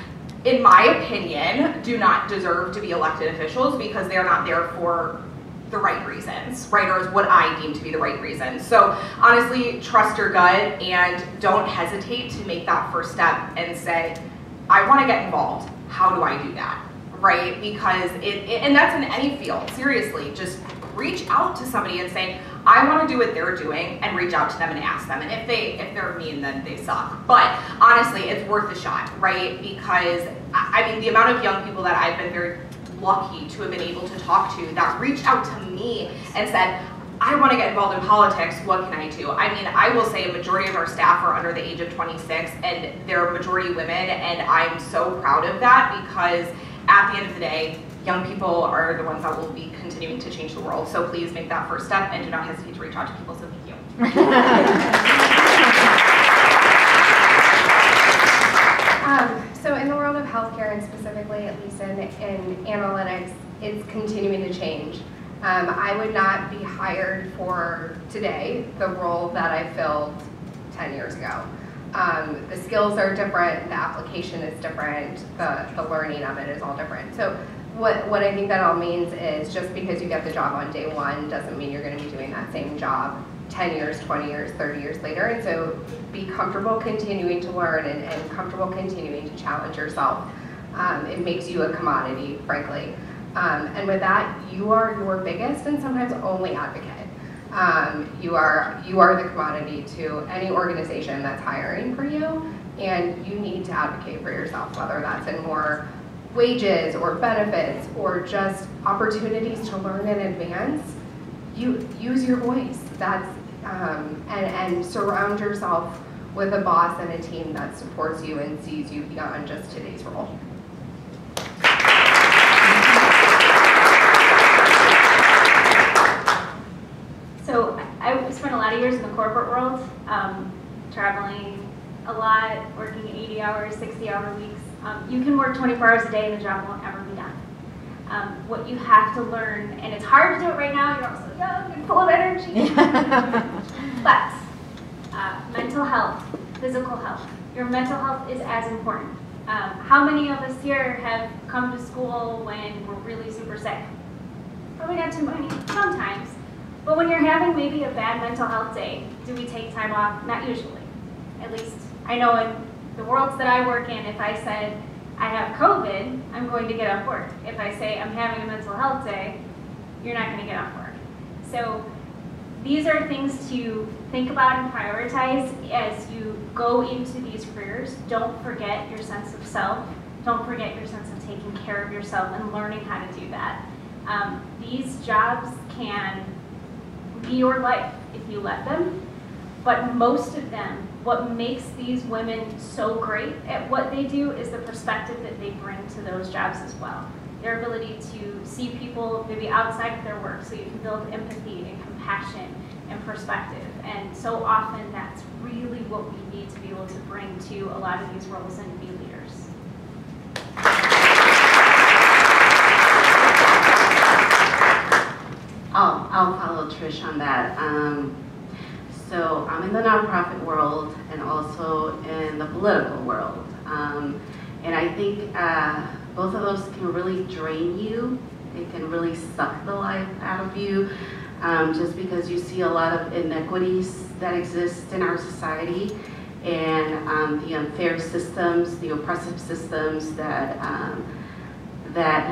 in my opinion, do not deserve to be elected officials because they're not there for the right reasons, right, or what I deem to be the right reasons. So honestly, trust your gut and don't hesitate to make that first step and say, I want to get involved. How do I do that? Right? Because and that's in any field, seriously, just reach out to somebody and say, I want to do what they're doing, and reach out to them and ask them. And if they're mean, then they suck. But honestly, it's worth a shot, right? Because I mean, the amount of young people that I've been very lucky to have been able to talk to that reached out to me and said, I want to get involved in politics, what can I do? I mean, I will say a majority of our staff are under the age of 26, and they're majority women, and I'm so proud of that because at the end of the day, young people are the ones that will be continuing to change the world. So please make that first step and do not hesitate to reach out to people. So thank you. So in the world of healthcare, and specifically at least in analytics, it's continuing to change. I would not be hired for today the role that I filled 10 years ago. The skills are different, the application is different, the learning of it is all different. So what I think that all means is just because you get the job on day one doesn't mean you're going to be doing that same job 10 years, 20 years, 30 years later. And so be comfortable continuing to learn and comfortable continuing to challenge yourself. It makes you a commodity, frankly. And with that, you are your biggest and sometimes only advocate. You are the commodity to any organization that's hiring for you, and you need to advocate for yourself, whether that's in more wages or benefits or just opportunities to learn in advance. You use your voice. That's and surround yourself with a boss and a team that supports you and sees you beyond just today's role. So I spent a lot of years in the corporate world, traveling a lot, working 80 hours, 60-hour weeks. You can work 24 hours a day and the job won't ever be done. What you have to learn, and it's hard to do it right now, you're also young and full of energy, but mental health, physical health, your mental health is as important. How many of us here have come to school when we're really super sick? Probably not too many, sometimes. But when you're having maybe a bad mental health day, do we take time off? Not usually. At least I know in the worlds that I work in, if I said I have COVID, I'm going to get off work. If I say I'm having a mental health day, you're not going to get off work. So these are things to think about and prioritize as you go into these careers. Don't forget your sense of self. Don't forget your sense of taking care of yourself and learning how to do that. These jobs can be your life if you let them, but most of them, what makes these women so great at what they do is the perspective that they bring to those jobs as well. Their ability to see people maybe outside of their work, so you can build empathy and compassion and perspective. And so often that's really what we need to be able to bring to a lot of these roles and be leaders. I'll follow Trish on that. So I'm in the nonprofit world and also in the political world. And I think both of those can really drain you. It can really suck the life out of you, just because you see a lot of inequities that exist in our society and the unfair systems, the oppressive systems that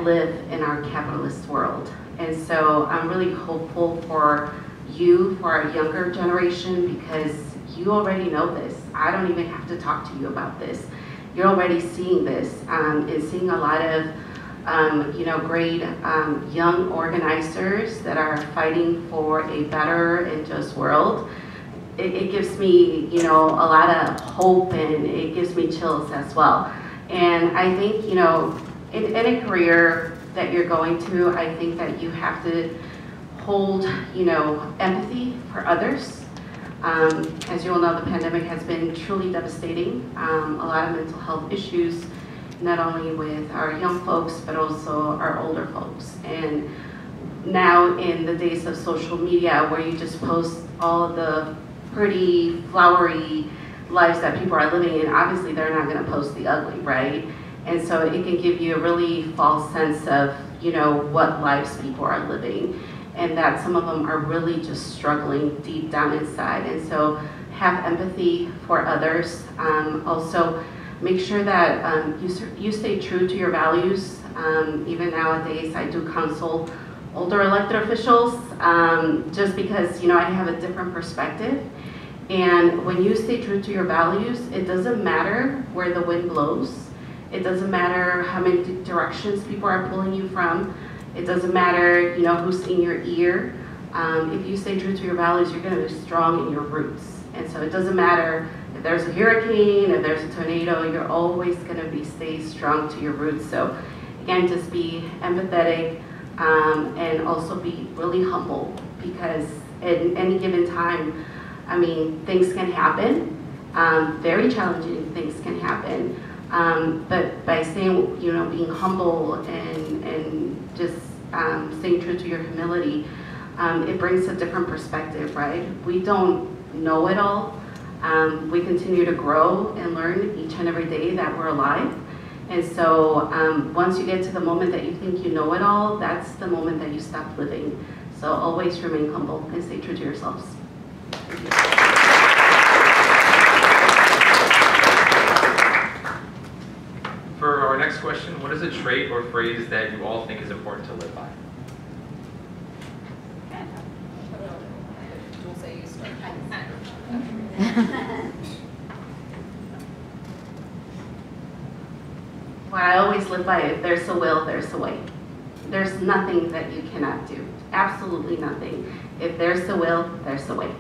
live in our capitalist world. And so I'm really hopeful for you, for our younger generation, because you already know this. I don't even have to talk to you about this. You're already seeing this and seeing a lot of great young organizers that are fighting for a better and just world. It gives me, a lot of hope, and it gives me chills as well. And I think, in a career that you're going to, I think that you have to hold, empathy for others. As you all know, the pandemic has been truly devastating. A lot of mental health issues, not only with our young folks, but also our older folks. And now in the days of social media, where you just post all of the pretty, flowery lives that people are living in, obviously they're not gonna post the ugly, right? And so it can give you a really false sense of, you know, what lives people are living, and that some of them are really just struggling deep down inside. And so have empathy for others. Also, make sure that you stay true to your values. Even nowadays, I do counsel older elected officials, just because, you know, I have a different perspective. And when you stay true to your values, it doesn't matter where the wind blows. It doesn't matter how many directions people are pulling you from. It doesn't matter, you know, who's in your ear. If you stay true to your values, you're going to be strong in your roots. And so it doesn't matter if there's a hurricane, if there's a tornado, you're always going to stay strong to your roots. So again, just be empathetic, and also be really humble, because at any given time, I mean, things can happen. Very challenging things can happen. But by saying, you know, being humble and just staying true to your humility, it brings a different perspective, right? We don't know it all. We continue to grow and learn each and every day that we're alive. And so once you get to the moment that you think you know it all, that's the moment that you stop living. So always remain humble and stay true to yourselves. Thank you. For our next question, what is a trait or phrase that you all think is important to live by? Dulce, you start. What I always live by, if there's a will, there's a way. There's nothing that you cannot do. Absolutely nothing. If there's a will, there's a way.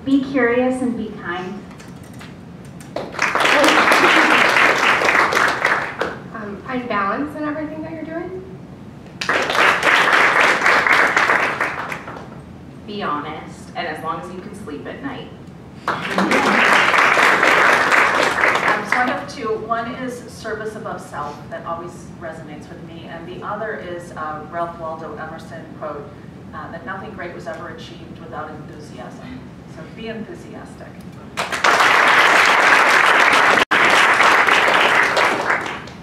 Be curious and be kind. Find balance in everything that you're doing. Be honest, and as long as you can sleep at night. So I have two. One is service above self, that always resonates with me, and the other is Ralph Waldo Emerson quote, that nothing great was ever achieved without enthusiasm. So be enthusiastic.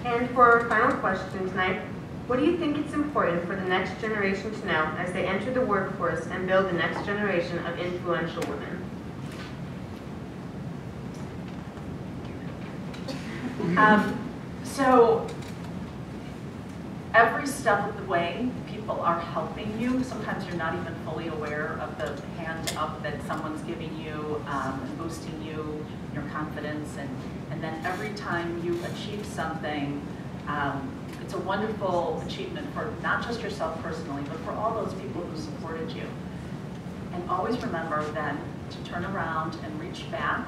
And for our final question tonight, what do you think it's important for the next generation to know as they enter the workforce and build the next generation of influential women? So every step of the way, people are helping you. Sometimes you're not even fully aware of the hand up that someone's giving you and boosting you, your confidence. And then every time you achieve something, it's a wonderful achievement for not just yourself personally, but for all those people who supported you. And always remember then to turn around and reach back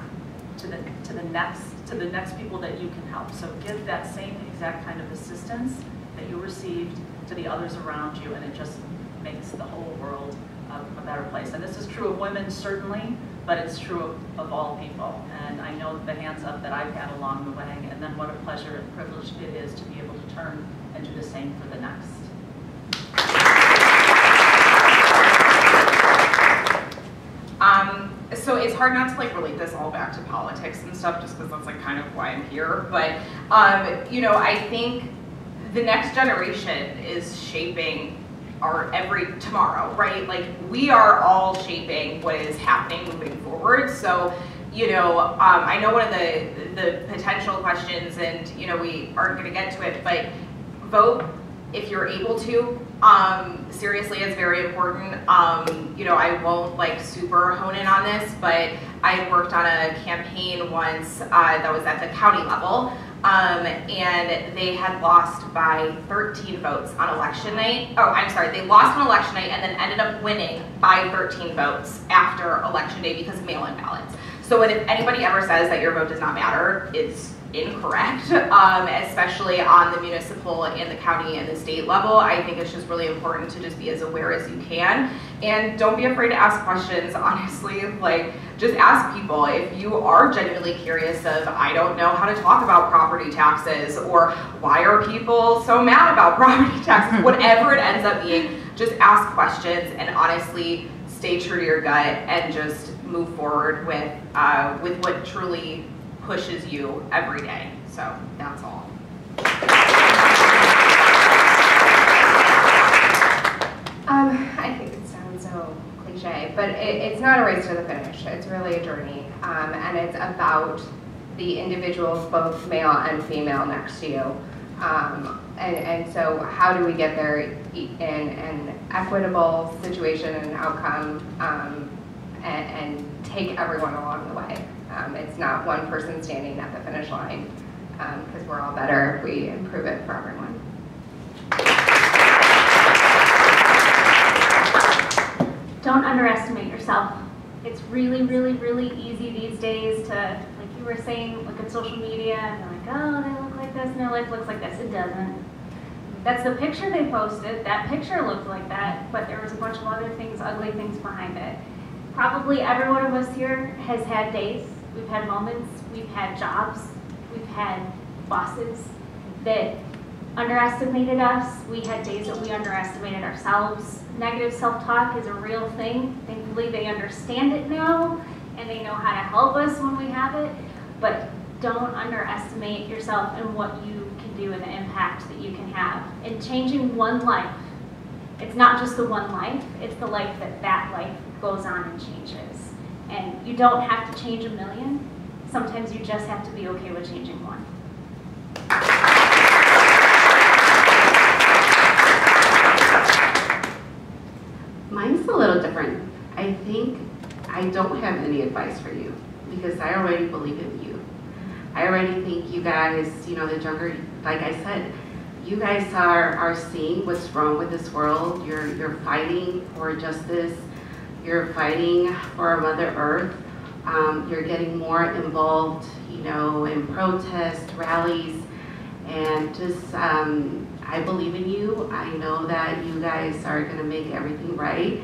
to the next people that you can help. So give that same exact kind of assistance that you received to the others around you, and it just makes the whole world a better place. And this is true of women certainly, but it's true of all people. And I know the hands up that I've had along the way, and then what a pleasure and privilege it is to be able to turn and do the same for the next. So it's hard not to like relate this all back to politics and stuff, just because that's like kind of why I'm here. But you know, I think the next generation is shaping our every tomorrow, right? Like we are all shaping what is happening moving forward. So you know, I know one of the potential questions, and you know, we aren't going to get to it, but vote if you're able to. Seriously, it's very important. You know, I won't like super hone in on this, but I worked on a campaign once that was at the county level, and they had lost by 13 votes on election night. Oh, I'm sorry, they lost on election night and then ended up winning by 13 votes after election day because of mail-in ballots. So if anybody ever says that your vote does not matter, it's incorrect, especially on the municipal and the county and the state level. I think it's just really important to just be as aware as you can, and don't be afraid to ask questions, honestly. Like, just ask people. If you are genuinely curious of, I don't know how to talk about property taxes, or why are people so mad about property taxes, whatever it ends up being, just ask questions and honestly stay true to your gut and just move forward with what truly pushes you every day. So that's all. I think it sounds so cliche, but it's not a race to the finish. It's really a journey, and it's about the individuals, both male and female, next to you. And so how do we get there in an equitable situation and outcome, and take everyone along the way. It's not one person standing at the finish line, because we're all better if we improve it for everyone. Don't underestimate yourself. It's really, really, really easy these days to, like you were saying, look at social media and they're like, oh, they look like this and their life looks like this. It doesn't. That's the picture they posted. That picture looked like that, but there was a bunch of other things, ugly things behind it. Probably every one of us here has had days, we've had moments, we've had jobs, we've had bosses that underestimated us. We had days that we underestimated ourselves. Negative self-talk is a real thing. Thankfully, they understand it now, and they know how to help us when we have it. But don't underestimate yourself and what you can do and the impact that you can have. In changing one life, it's not just the one life, it's the life that life goes on and changes. And you don't have to change a million. Sometimes you just have to be okay with changing one. Mine's a little different. I think I don't have any advice for you because I already believe in you. I already think you guys, the younger, like I said, you guys are seeing what's wrong with this world. You're fighting for justice. You're fighting for our Mother Earth. You're getting more involved, in protest rallies, and just I believe in you. I know that you guys are gonna make everything right.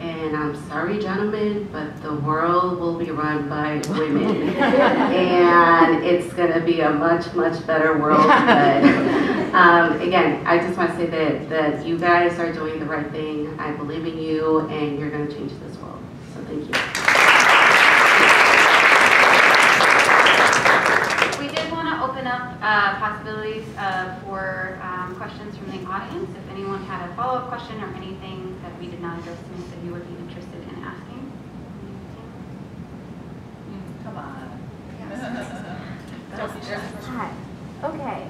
And I'm sorry, gentlemen, but the world will be run by women. And it's gonna be a much, much better world. But again, I just wanna say that you guys are doing the right thing. I believe in you, and you're gonna change this world. So thank you. We did want to open up possibilities for questions from the audience. If anyone had a follow-up question or anything that we did not address tonight that you would be interested in asking. Come on. Hi. Okay.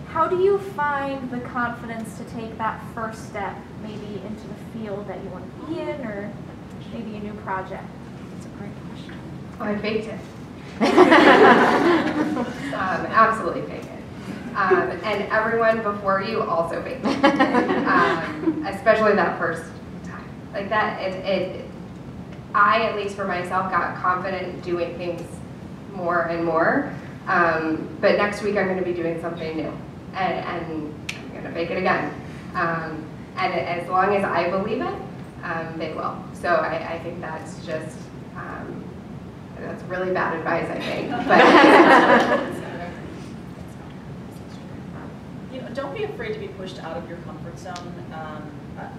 How do you find the confidence to take that first step, maybe into the field that you want to be in, or maybe a new project? That's a great question. Oh, I faked it. Absolutely fake it. And everyone before you also faked it. Especially that first time. Like that, I, at least for myself, got confident doing things more and more. But next week I'm going to be doing something new. And I'm going to fake it again. And as long as I believe it, they will. So I think that's just, that's really bad advice, I think. But don't be afraid to be pushed out of your comfort zone.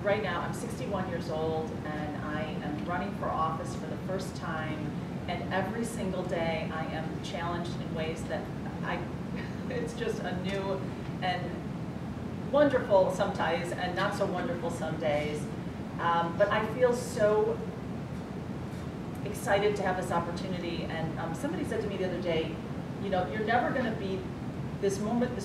Right now, I'm 61 years old, and I am running for office for the first time. And every single day, I am challenged in ways that it's just a new and wonderful sometimes, and not so wonderful some days. But I feel so excited to have this opportunity. And somebody said to me the other day, you're never going to be this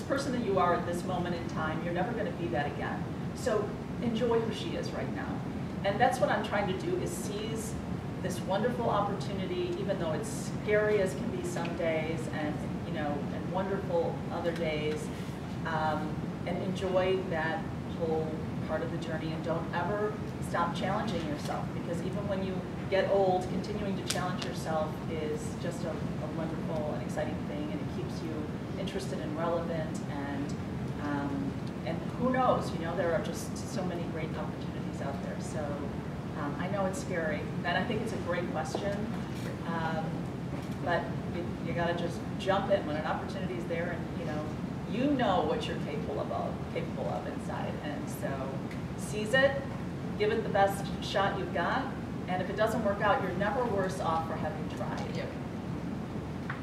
person that you are at this moment in time, you're never going to be that again. So enjoy who she is right now. And that's what I'm trying to do, is seize this wonderful opportunity, even though it's scary as can be some days, and and wonderful other days, and enjoy that whole part of the journey, and don't ever stop challenging yourself, because even when you get old, continuing to challenge yourself is just a wonderful and exciting thing, and it keeps you interested and relevant, and who knows, you know, there are just so many great opportunities out there. So I know it's scary, and I think it's a great question, but you got to just jump in when an opportunity is there, and you know what you're capable of inside, and so seize it, give it the best shot you've got, and if it doesn't work out, you're never worse off for having tried. Yep.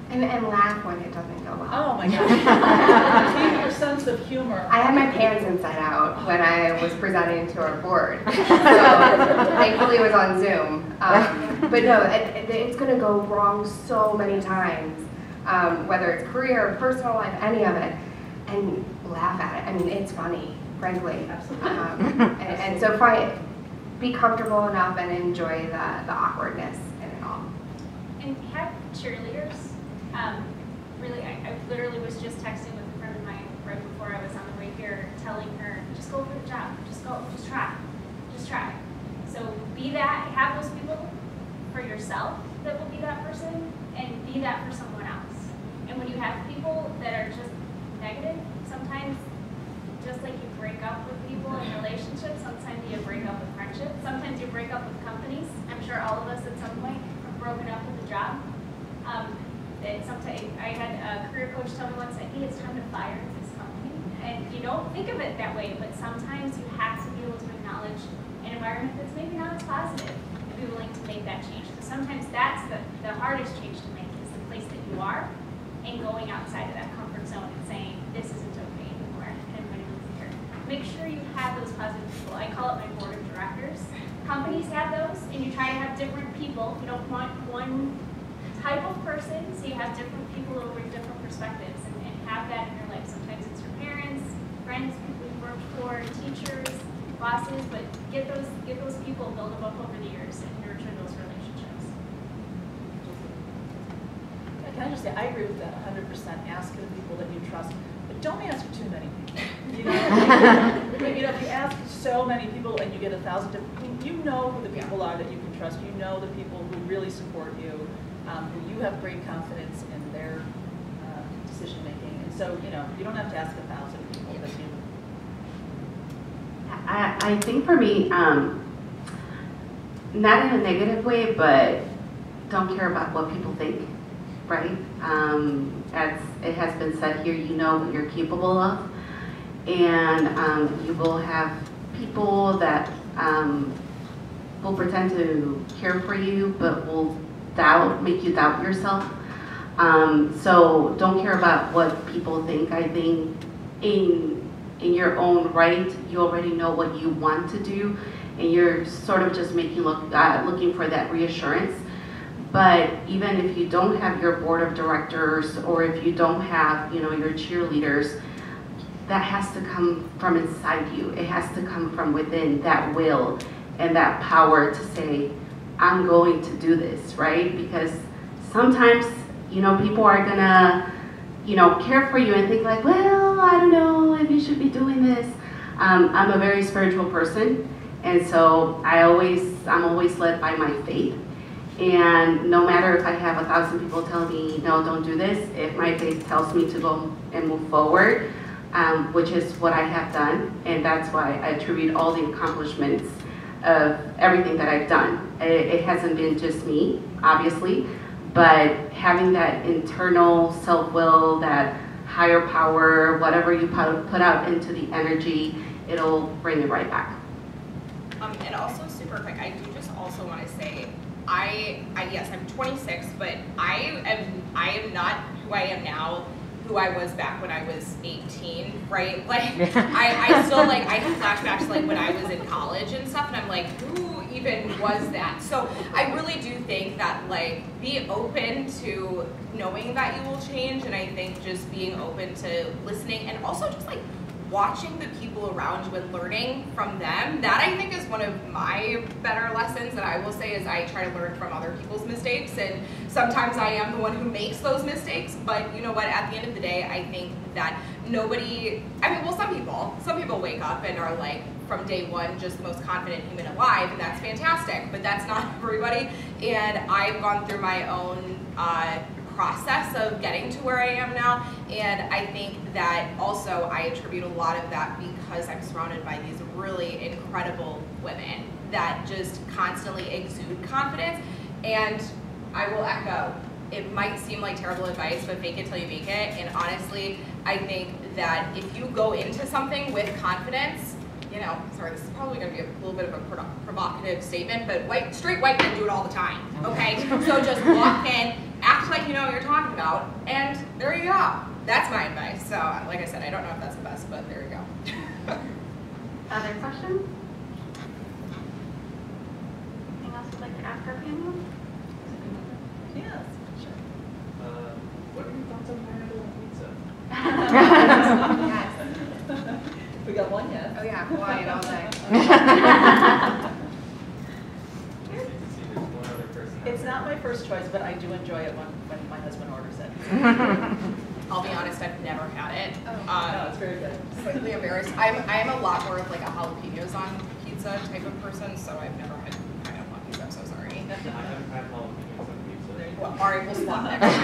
And laugh when it doesn't go well. Oh my gosh. Keep your sense of humor. I had my pants inside out when I was presenting to our board. So thankfully it was on Zoom. But no, it's going to go wrong so many times, whether it's career, personal life, any of it, and laugh at it. I mean, it's funny, frankly. Absolutely. And so be comfortable enough and enjoy the awkwardness in it all. And have cheerleaders. Really, I literally was just texting with a friend of mine right before I was on the way here, telling her, just go for the job, just go, just try. So be that, have those people for yourself that will be that person, and be that for someone else. And when you have people that are just negative, sometimes just like you break up with people in relationships, sometimes you break up with friendships, sometimes you break up with companies. I'm sure all of us at some point have broken up with a job. Sometimes I had a career coach tell me once that, hey, it's time to fire this company. And you don't think of it that way, but sometimes you have to be able to acknowledge an environment that's maybe not as positive and be willing to make that change. Because sometimes that's the hardest change to make, is the place that you are and going outside of that comfort zone and saying, this isn't okay anymore, and I'm going to move here. Make sure you have those positive people. I call it my board of directors. Companies have those, and you try to have different people. You don't want one type of person, so you have different people over different perspectives, and have that in your life. Sometimes it's your parents, friends, people you've worked for, teachers, bosses, but get those people, build them up over the years, and nurture those relationships. Can I just say, I agree with that 100%. Ask the people that you trust, but don't ask too many people. If you ask so many people and you get 1,000 different, you know who the people are that you can trust. You know the people who really support you. Who you have great confidence in their decision making, and so you don't have to ask 1,000 people. But I think for me, not in a negative way, but don't care about what people think, right? As it has been said here, you know what you're capable of, and you will have people that will pretend to care for you, but will make you doubt yourself. So don't care about what people think. I think in your own right, you already know what you want to do, and you're sort of just looking for that reassurance. But even if you don't have your board of directors, or if you don't have your cheerleaders, that has to come from inside you. It has to come from within, that will and that power to say, I'm going to do this, right? Because sometimes, people are gonna, care for you and think like, well, I don't know if you should be doing this. I'm a very spiritual person, and so I'm always led by my faith. And no matter if I have 1,000 people telling me, no, don't do this, if my faith tells me to go and move forward, which is what I have done, and that's why I attribute all the accomplishments of everything that I've done. It hasn't been just me, obviously, but having that internal self-will, that higher power, whatever you put out into the energy, it'll bring it right back. And also super quick, I do just also want to say, yes, I'm 26, but I am not who I am now, who I was back when I was 18, right? Like, I still, I have flashbacks to, when I was in college and stuff, and I'm like, who even was that? So I really do think that, be open to knowing that you will change, and I think just being open to listening, and also just, watching the people around you and learning from them. That, I think, is one of my better lessons that I will say, is I try to learn from other people's mistakes, and Sometimes I am the one who makes those mistakes, but you know what, at the end of the day, I think that nobody, I mean, well, some people wake up and are like, from day one, just the most confident human alive, and that's fantastic, but that's not everybody. And I've gone through my own process of getting to where I am now, and I think that also I attribute a lot of that because I'm surrounded by these really incredible women that just constantly exude confidence. And I will echo, it might seem like terrible advice, but fake it till you make it. And honestly, I think that if you go into something with confidence, you know, sorry, this is probably going to be a little bit of a provocative statement, but straight white men do it all the time, okay? So just walk in, act like you know what you're talking about, and there you go. That's my advice. So, like I said, I don't know if that's the best, but there you go. Other questions? Anything else you'd like to ask our panel? Yes, sure. What are your thoughts on pineapple on pizza? Yes. We got one yes. Oh yeah, Hawaiian all day. It's not my first choice, but I do enjoy it when my husband orders it. I'll be honest, I've never had it. No, it's very good. Slightly embarrassed. I'm a lot more of like a jalapenos on pizza type of person, so I've never had pineapple on pizza. I'm so sorry. I haven't had jalapenos on pizza. Well, all right, we'll swap next time.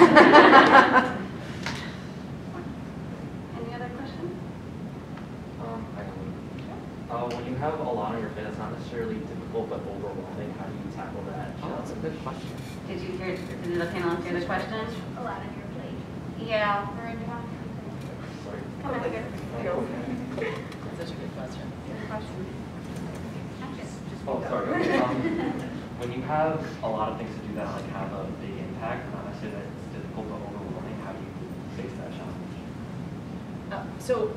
Any other questions? When you have a lot on your plate, it's not necessarily difficult but overwhelming. How do you tackle that? Oh, that's a good question. Did you hear, did the panelists hear the question? A lot on your plate. Yeah, we're in Sorry. Come back here. That's such a good question. Good question. Oh, sorry. Okay. When you have a lot of things to do that like have a big impact, not necessarily that it's difficult but overwhelming, how do you face that challenge? So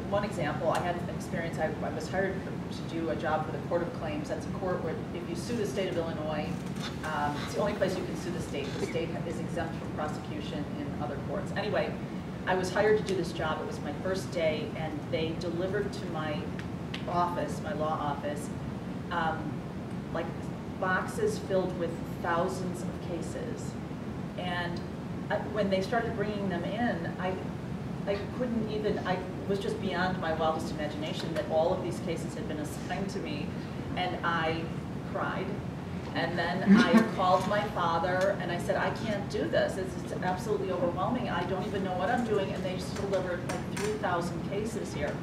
one example, I had an experience, I was hired to do a job for the Court of Claims. That's a court where if you sue the state of Illinois, it's the only place you can sue the state. The state is exempt from prosecution in other courts. Anyway, I was hired to do this job. It was my first day, and they delivered to my office, my law office, like boxes filled with thousands of cases. And when they started bringing them in, I couldn't even, I was just beyond my wildest imagination that all of these cases had been assigned to me, and I cried. And then I called my father and I said, I can't do this. It's absolutely overwhelming. I don't even know what I'm doing. And they just delivered like 3,000 cases here.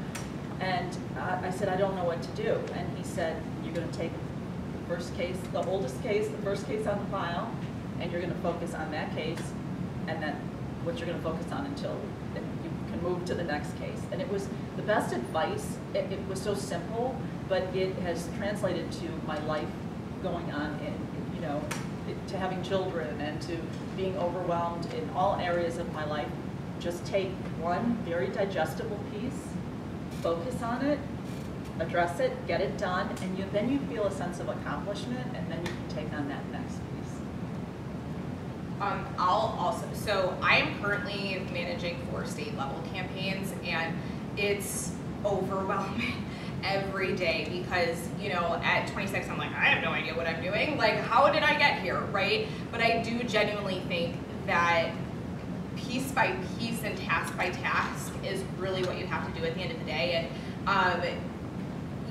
And I said, I don't know what to do. And he said, you're going to take the first case, the oldest case, the first case on the file, and you're going to focus on that case, and then what you're going to focus on until you can move to the next case. And it was the best advice. It was so simple, but it has translated to my life going on in, you know, to having children and to being overwhelmed in all areas of my life. Just take one very digestible piece, focus on it, address it, get it done, and then you feel a sense of accomplishment, and then you can take on that next piece. So I am currently managing 4 state level campaigns, and it's overwhelming every day because, you know, at 26, I'm like, I have no idea what I'm doing. Like, how did I get here, right? But I do genuinely think that piece by piece and task by task is really what you have to do at the end of the day. And,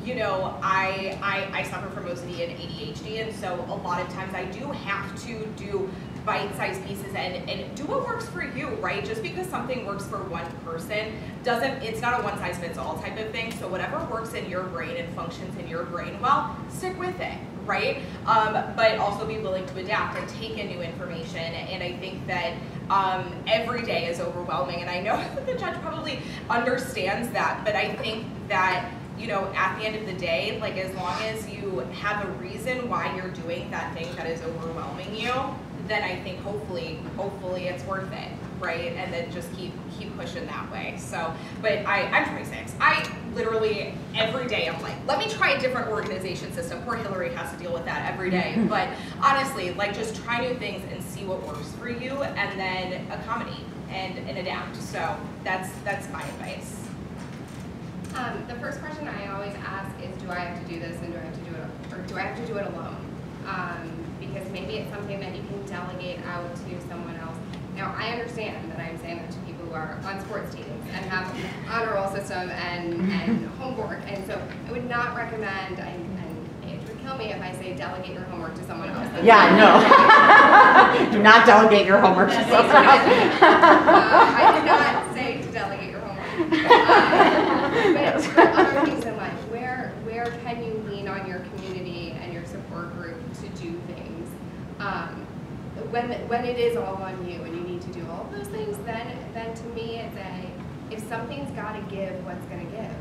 you know, I suffer from OCD and ADHD, and so a lot of times I do have to do bite-sized pieces and do what works for you, right? Just because something works for one person it's not a one-size-fits-all type of thing. So whatever works in your brain and functions in your brain well, stick with it, right? But also be willing to adapt and take in new information. And I think that every day is overwhelming, and I know that the judge probably understands that, but I think that, you know, at the end of the day, like, as long as you have a reason why you're doing that thing that is overwhelming you, then I think hopefully it's worth it, right? And then just keep pushing that way. So, but I'm 26. I literally every day I'm like, let me try a different organization system. Poor Hillary has to deal with that every day. But honestly, like, just try new things and see what works for you, and then accommodate and adapt. So that's my advice. The first question I always ask is, do I have to do this, and do I have to do it, or do I have to do it alone? because maybe it's something that you can delegate out to someone else. Now, I understand that I'm saying that to people who are on sports teams and have an honor roll system and homework, and so I would not recommend, and it would kill me if I say delegate your homework to someone else. Yeah, no. Do not delegate your homework to someone else. I did not say to delegate your homework. But other things in life, where can you lean on your community and your support group to do things? When it is all on you and you need to do all of those things, then to me it's if something's got to give, what's going to give?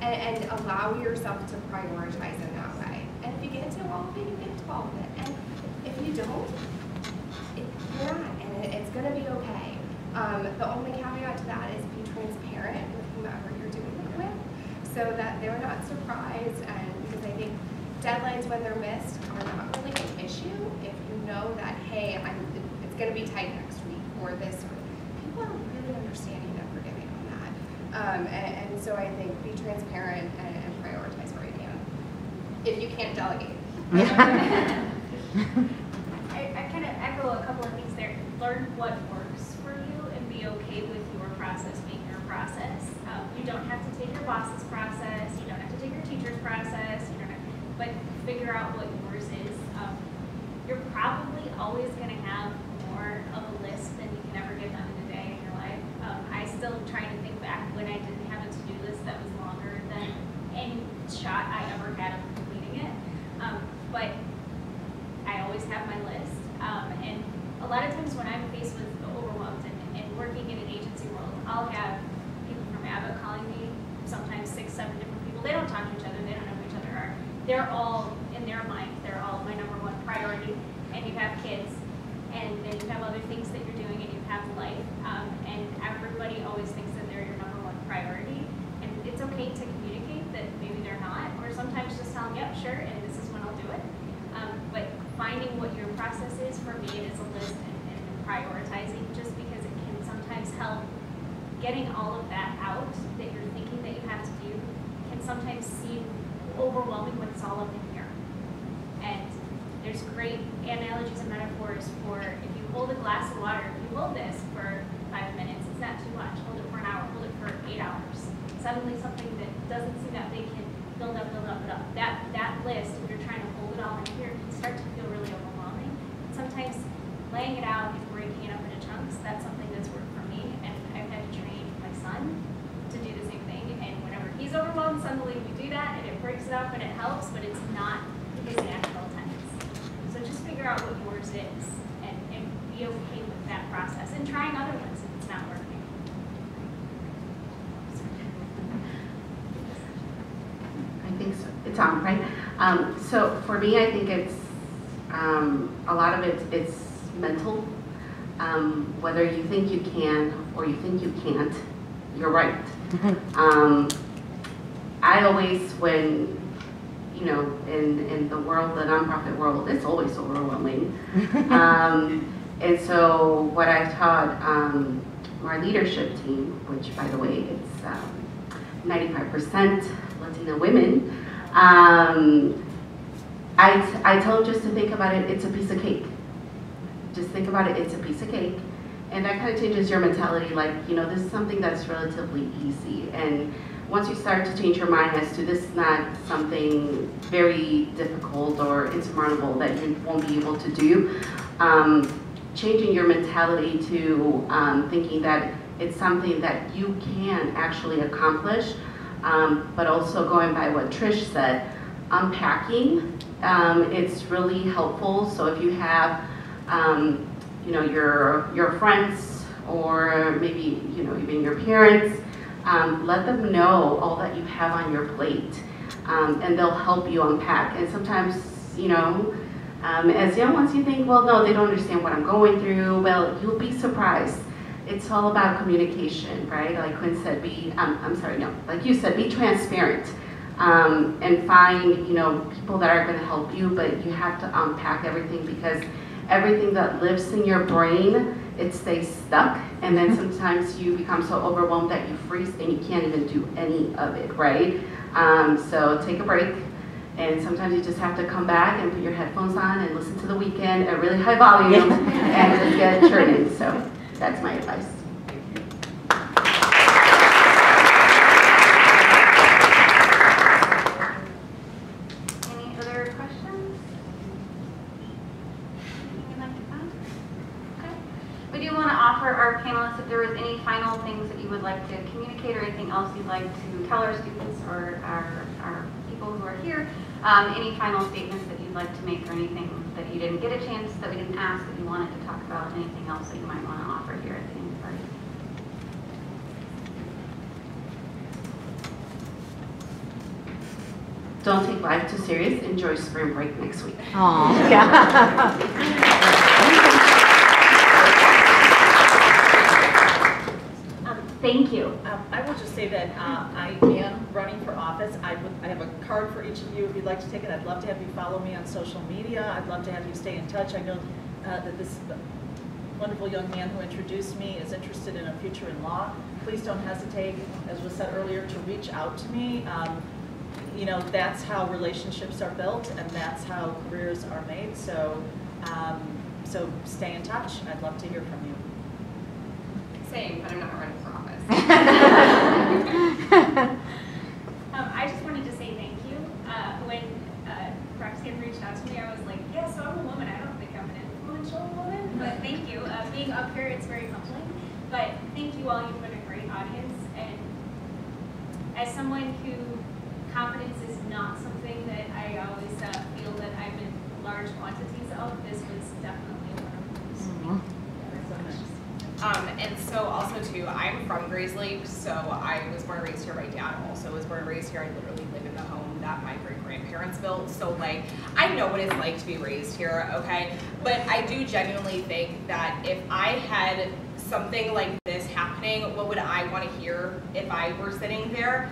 And allow yourself to prioritize in that way. And if you get into all of it, you get into all of it. And if you don't, you're not, and it's going to be okay. The only caveat to that is be transparent with whomever you're doing it with, so that they're not surprised. And because I think deadlines, when they're missed, are not really an issue. If you know that, hey, it's going to be tight next week or this, people are really understanding and forgiving on that. And so I think be transparent and prioritize where you can. If you can't delegate. I kind of echo a couple of things there. Learn what works for you and be okay with your process being your process. You don't have to take your boss's process. You don't have to take your teacher's process. You don't have, but figure out what yours is. You're probably always going to have more of a list than you can ever get done in a day in your life. I still try to think back when I didn't have a to-do list that was longer than any shot I ever had of completing it. But I always have my list. And a lot of times when I'm faced with overwhelmed and working in an agency world, I'll have people from Abbott calling me, sometimes 6, 7 different people. They don't talk to each other. They don't know who each other are. They're all, in their mind, they're all my number one priority. And you have kids, and then you have other things that you're doing, and you have life. And everybody always thinks that they're your number one priority. And it's okay to communicate that maybe they're not, or sometimes just tell them, yep, sure, and this is when I'll do it. But finding what your process is, for me, it is a list and prioritizing, just because it can sometimes help getting all of that out that you're thinking that you have to do can sometimes seem overwhelming when it's all up in here. And there's great analogies and metaphors for if you hold a glass of water, if you hold this for 5 minutes, it's not too much. Hold it for an hour, hold it for 8 hours. Suddenly something that doesn't seem that big can build up, build up, build up. That list, if you're trying to hold it all in here, can start to feel really overwhelming. Sometimes laying it out and breaking it up into chunks, that's something that's worked for me. And I've had to train my son to do the same thing. And whenever he's overwhelmed, suddenly we do that, and it breaks it up and it helps, but it's not his natural tendency. So just figure out what yours is and be okay with that process and trying other ones if it's not working. I think so. It's on, right? So for me, I think it's a lot of it's mental. Whether you think you can or you think you can't, you're right. I always, when in the world, the nonprofit world, it's always overwhelming. And so what I taught our leadership team, which by the way, it's 95% Latina women, I tell them just to think about it, it's a piece of cake. Just think about it, it's a piece of cake. And that kind of changes your mentality, like, this is something that's relatively easy. And once you start to change your mind as to this is not something very difficult or insurmountable that you won't be able to do, changing your mentality to thinking that it's something that you can actually accomplish, but also going by what Trish said, unpacking, it's really helpful. So if you have, your friends or maybe, even your parents, let them know all that you have on your plate, and they'll help you unpack. And sometimes, as young ones, you think, well, no, they don't understand what I'm going through. Well, you'll be surprised. It's all about communication, right? Like Quinn said, like you said, be transparent, and find, people that are going to help you, but you have to unpack everything, because everything that lives in your brain, it stays stuck, and then sometimes you become so overwhelmed that you freeze and you can't even do any of it, right? So take a break And sometimes you just have to come back and put your headphones on and listen to The Weeknd at really high volume and just get churning. So that's my advice. Any other questions? Anything you'd like to add? Okay. We do want to offer our panelists if there was any final things that you would like to communicate or anything else you'd like to tell our students or our people who are here. Any final statements that you'd like to make or anything that you didn't get a chance, that we didn't ask, that you wanted to talk about, anything else that you might want to offer here at the end of the party? Don't take life too serious. Enjoy spring break next week. Aw, yeah. Thank you. I will just say that I am running for office. I have a card for each of you. If you'd like to take it, I'd love to have you follow me on social media. I'd love to have you stay in touch. I know that this wonderful young man who introduced me is interested in a future in law. Please don't hesitate, as was said earlier, to reach out to me. You know, that's how relationships are built, and that's how careers are made. So, so stay in touch. I'd love to hear from you. Same, but I'm not running for office. I just wanted to say thank you. When Roxanne reached out to me, I was like, yeah, so I'm a woman. I don't think I'm an influential woman, but thank you. Being up here, it's very humbling. But thank you all. You've been a great audience. And as someone who confidence is not something that I always feel that I'm in large quantities of, this was definitely one of those. And so also too, I'm from Grays Lake, so I was born and raised here. My dad also was born and raised here. I literally live in the home that my great-grandparents built. So like, I know what it's like to be raised here, okay? But I do genuinely think that if I had something like this happening, what would I want to hear if I were sitting there?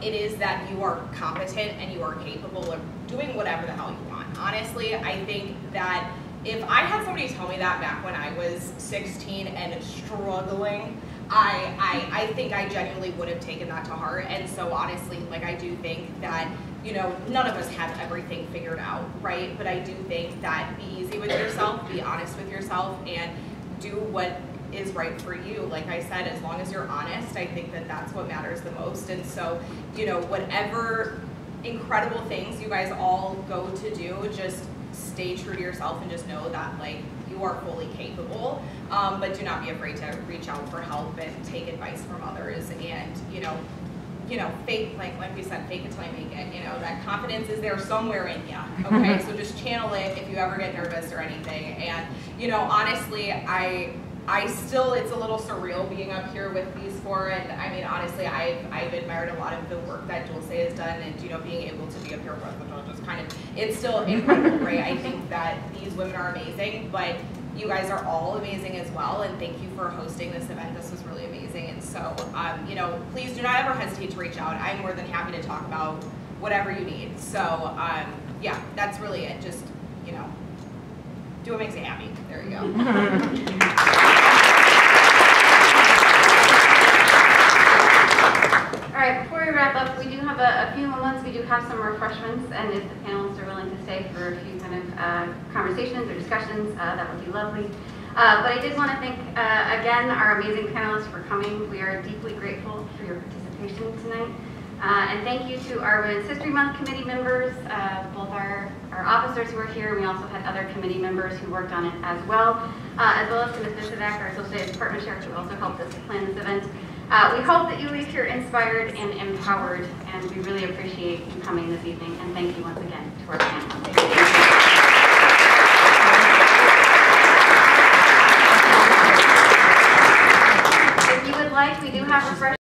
It is that you are competent and you are capable of doing whatever the hell you want. Honestly, I think that if I had somebody tell me that back when I was 16 and struggling, I think I genuinely would have taken that to heart. And so honestly, like, I do think that, you know, none of us have everything figured out, right? But I do think that be easy with yourself, be honest with yourself, and do what is right for you. Like I said, as long as you're honest, I think that that's what matters the most. And so, you know, whatever incredible things you guys all go to do, just stay true to yourself and just know that, like, you are fully capable, but do not be afraid to reach out for help and take advice from others. And you know, fake, like we said, fake it till you make it. You know, that confidence is there somewhere in you. Okay, so just channel it if you ever get nervous or anything. And you know, honestly, I still, it's a little surreal being up here with these four, and I mean, honestly, I've admired a lot of the work that Dulce has done, and you know, being able to be up here with the judges, kind of, it's still incredible, right? I think that these women are amazing, but you guys are all amazing as well, and thank you for hosting this event. This was really amazing, and so, you know, please do not ever hesitate to reach out. I'm more than happy to talk about whatever you need. So, yeah, that's really it. Just, you know, do what makes you happy. There you go. All right, before we wrap up, we do have a few moments. We do have some refreshments, and if the panelists are willing to stay for a few kind of conversations or discussions, that would be lovely. But I did want to thank, again, our amazing panelists for coming. We are deeply grateful for your participation tonight. And thank you to our Women's History Month committee members, both our officers who are here, and we also had other committee members who worked on it as well as to Ms. Visivak, our Associate Department Chair, who also helped us plan this event. We hope that you leave here inspired and empowered, and we really appreciate you coming this evening, and thank you once again to our panel.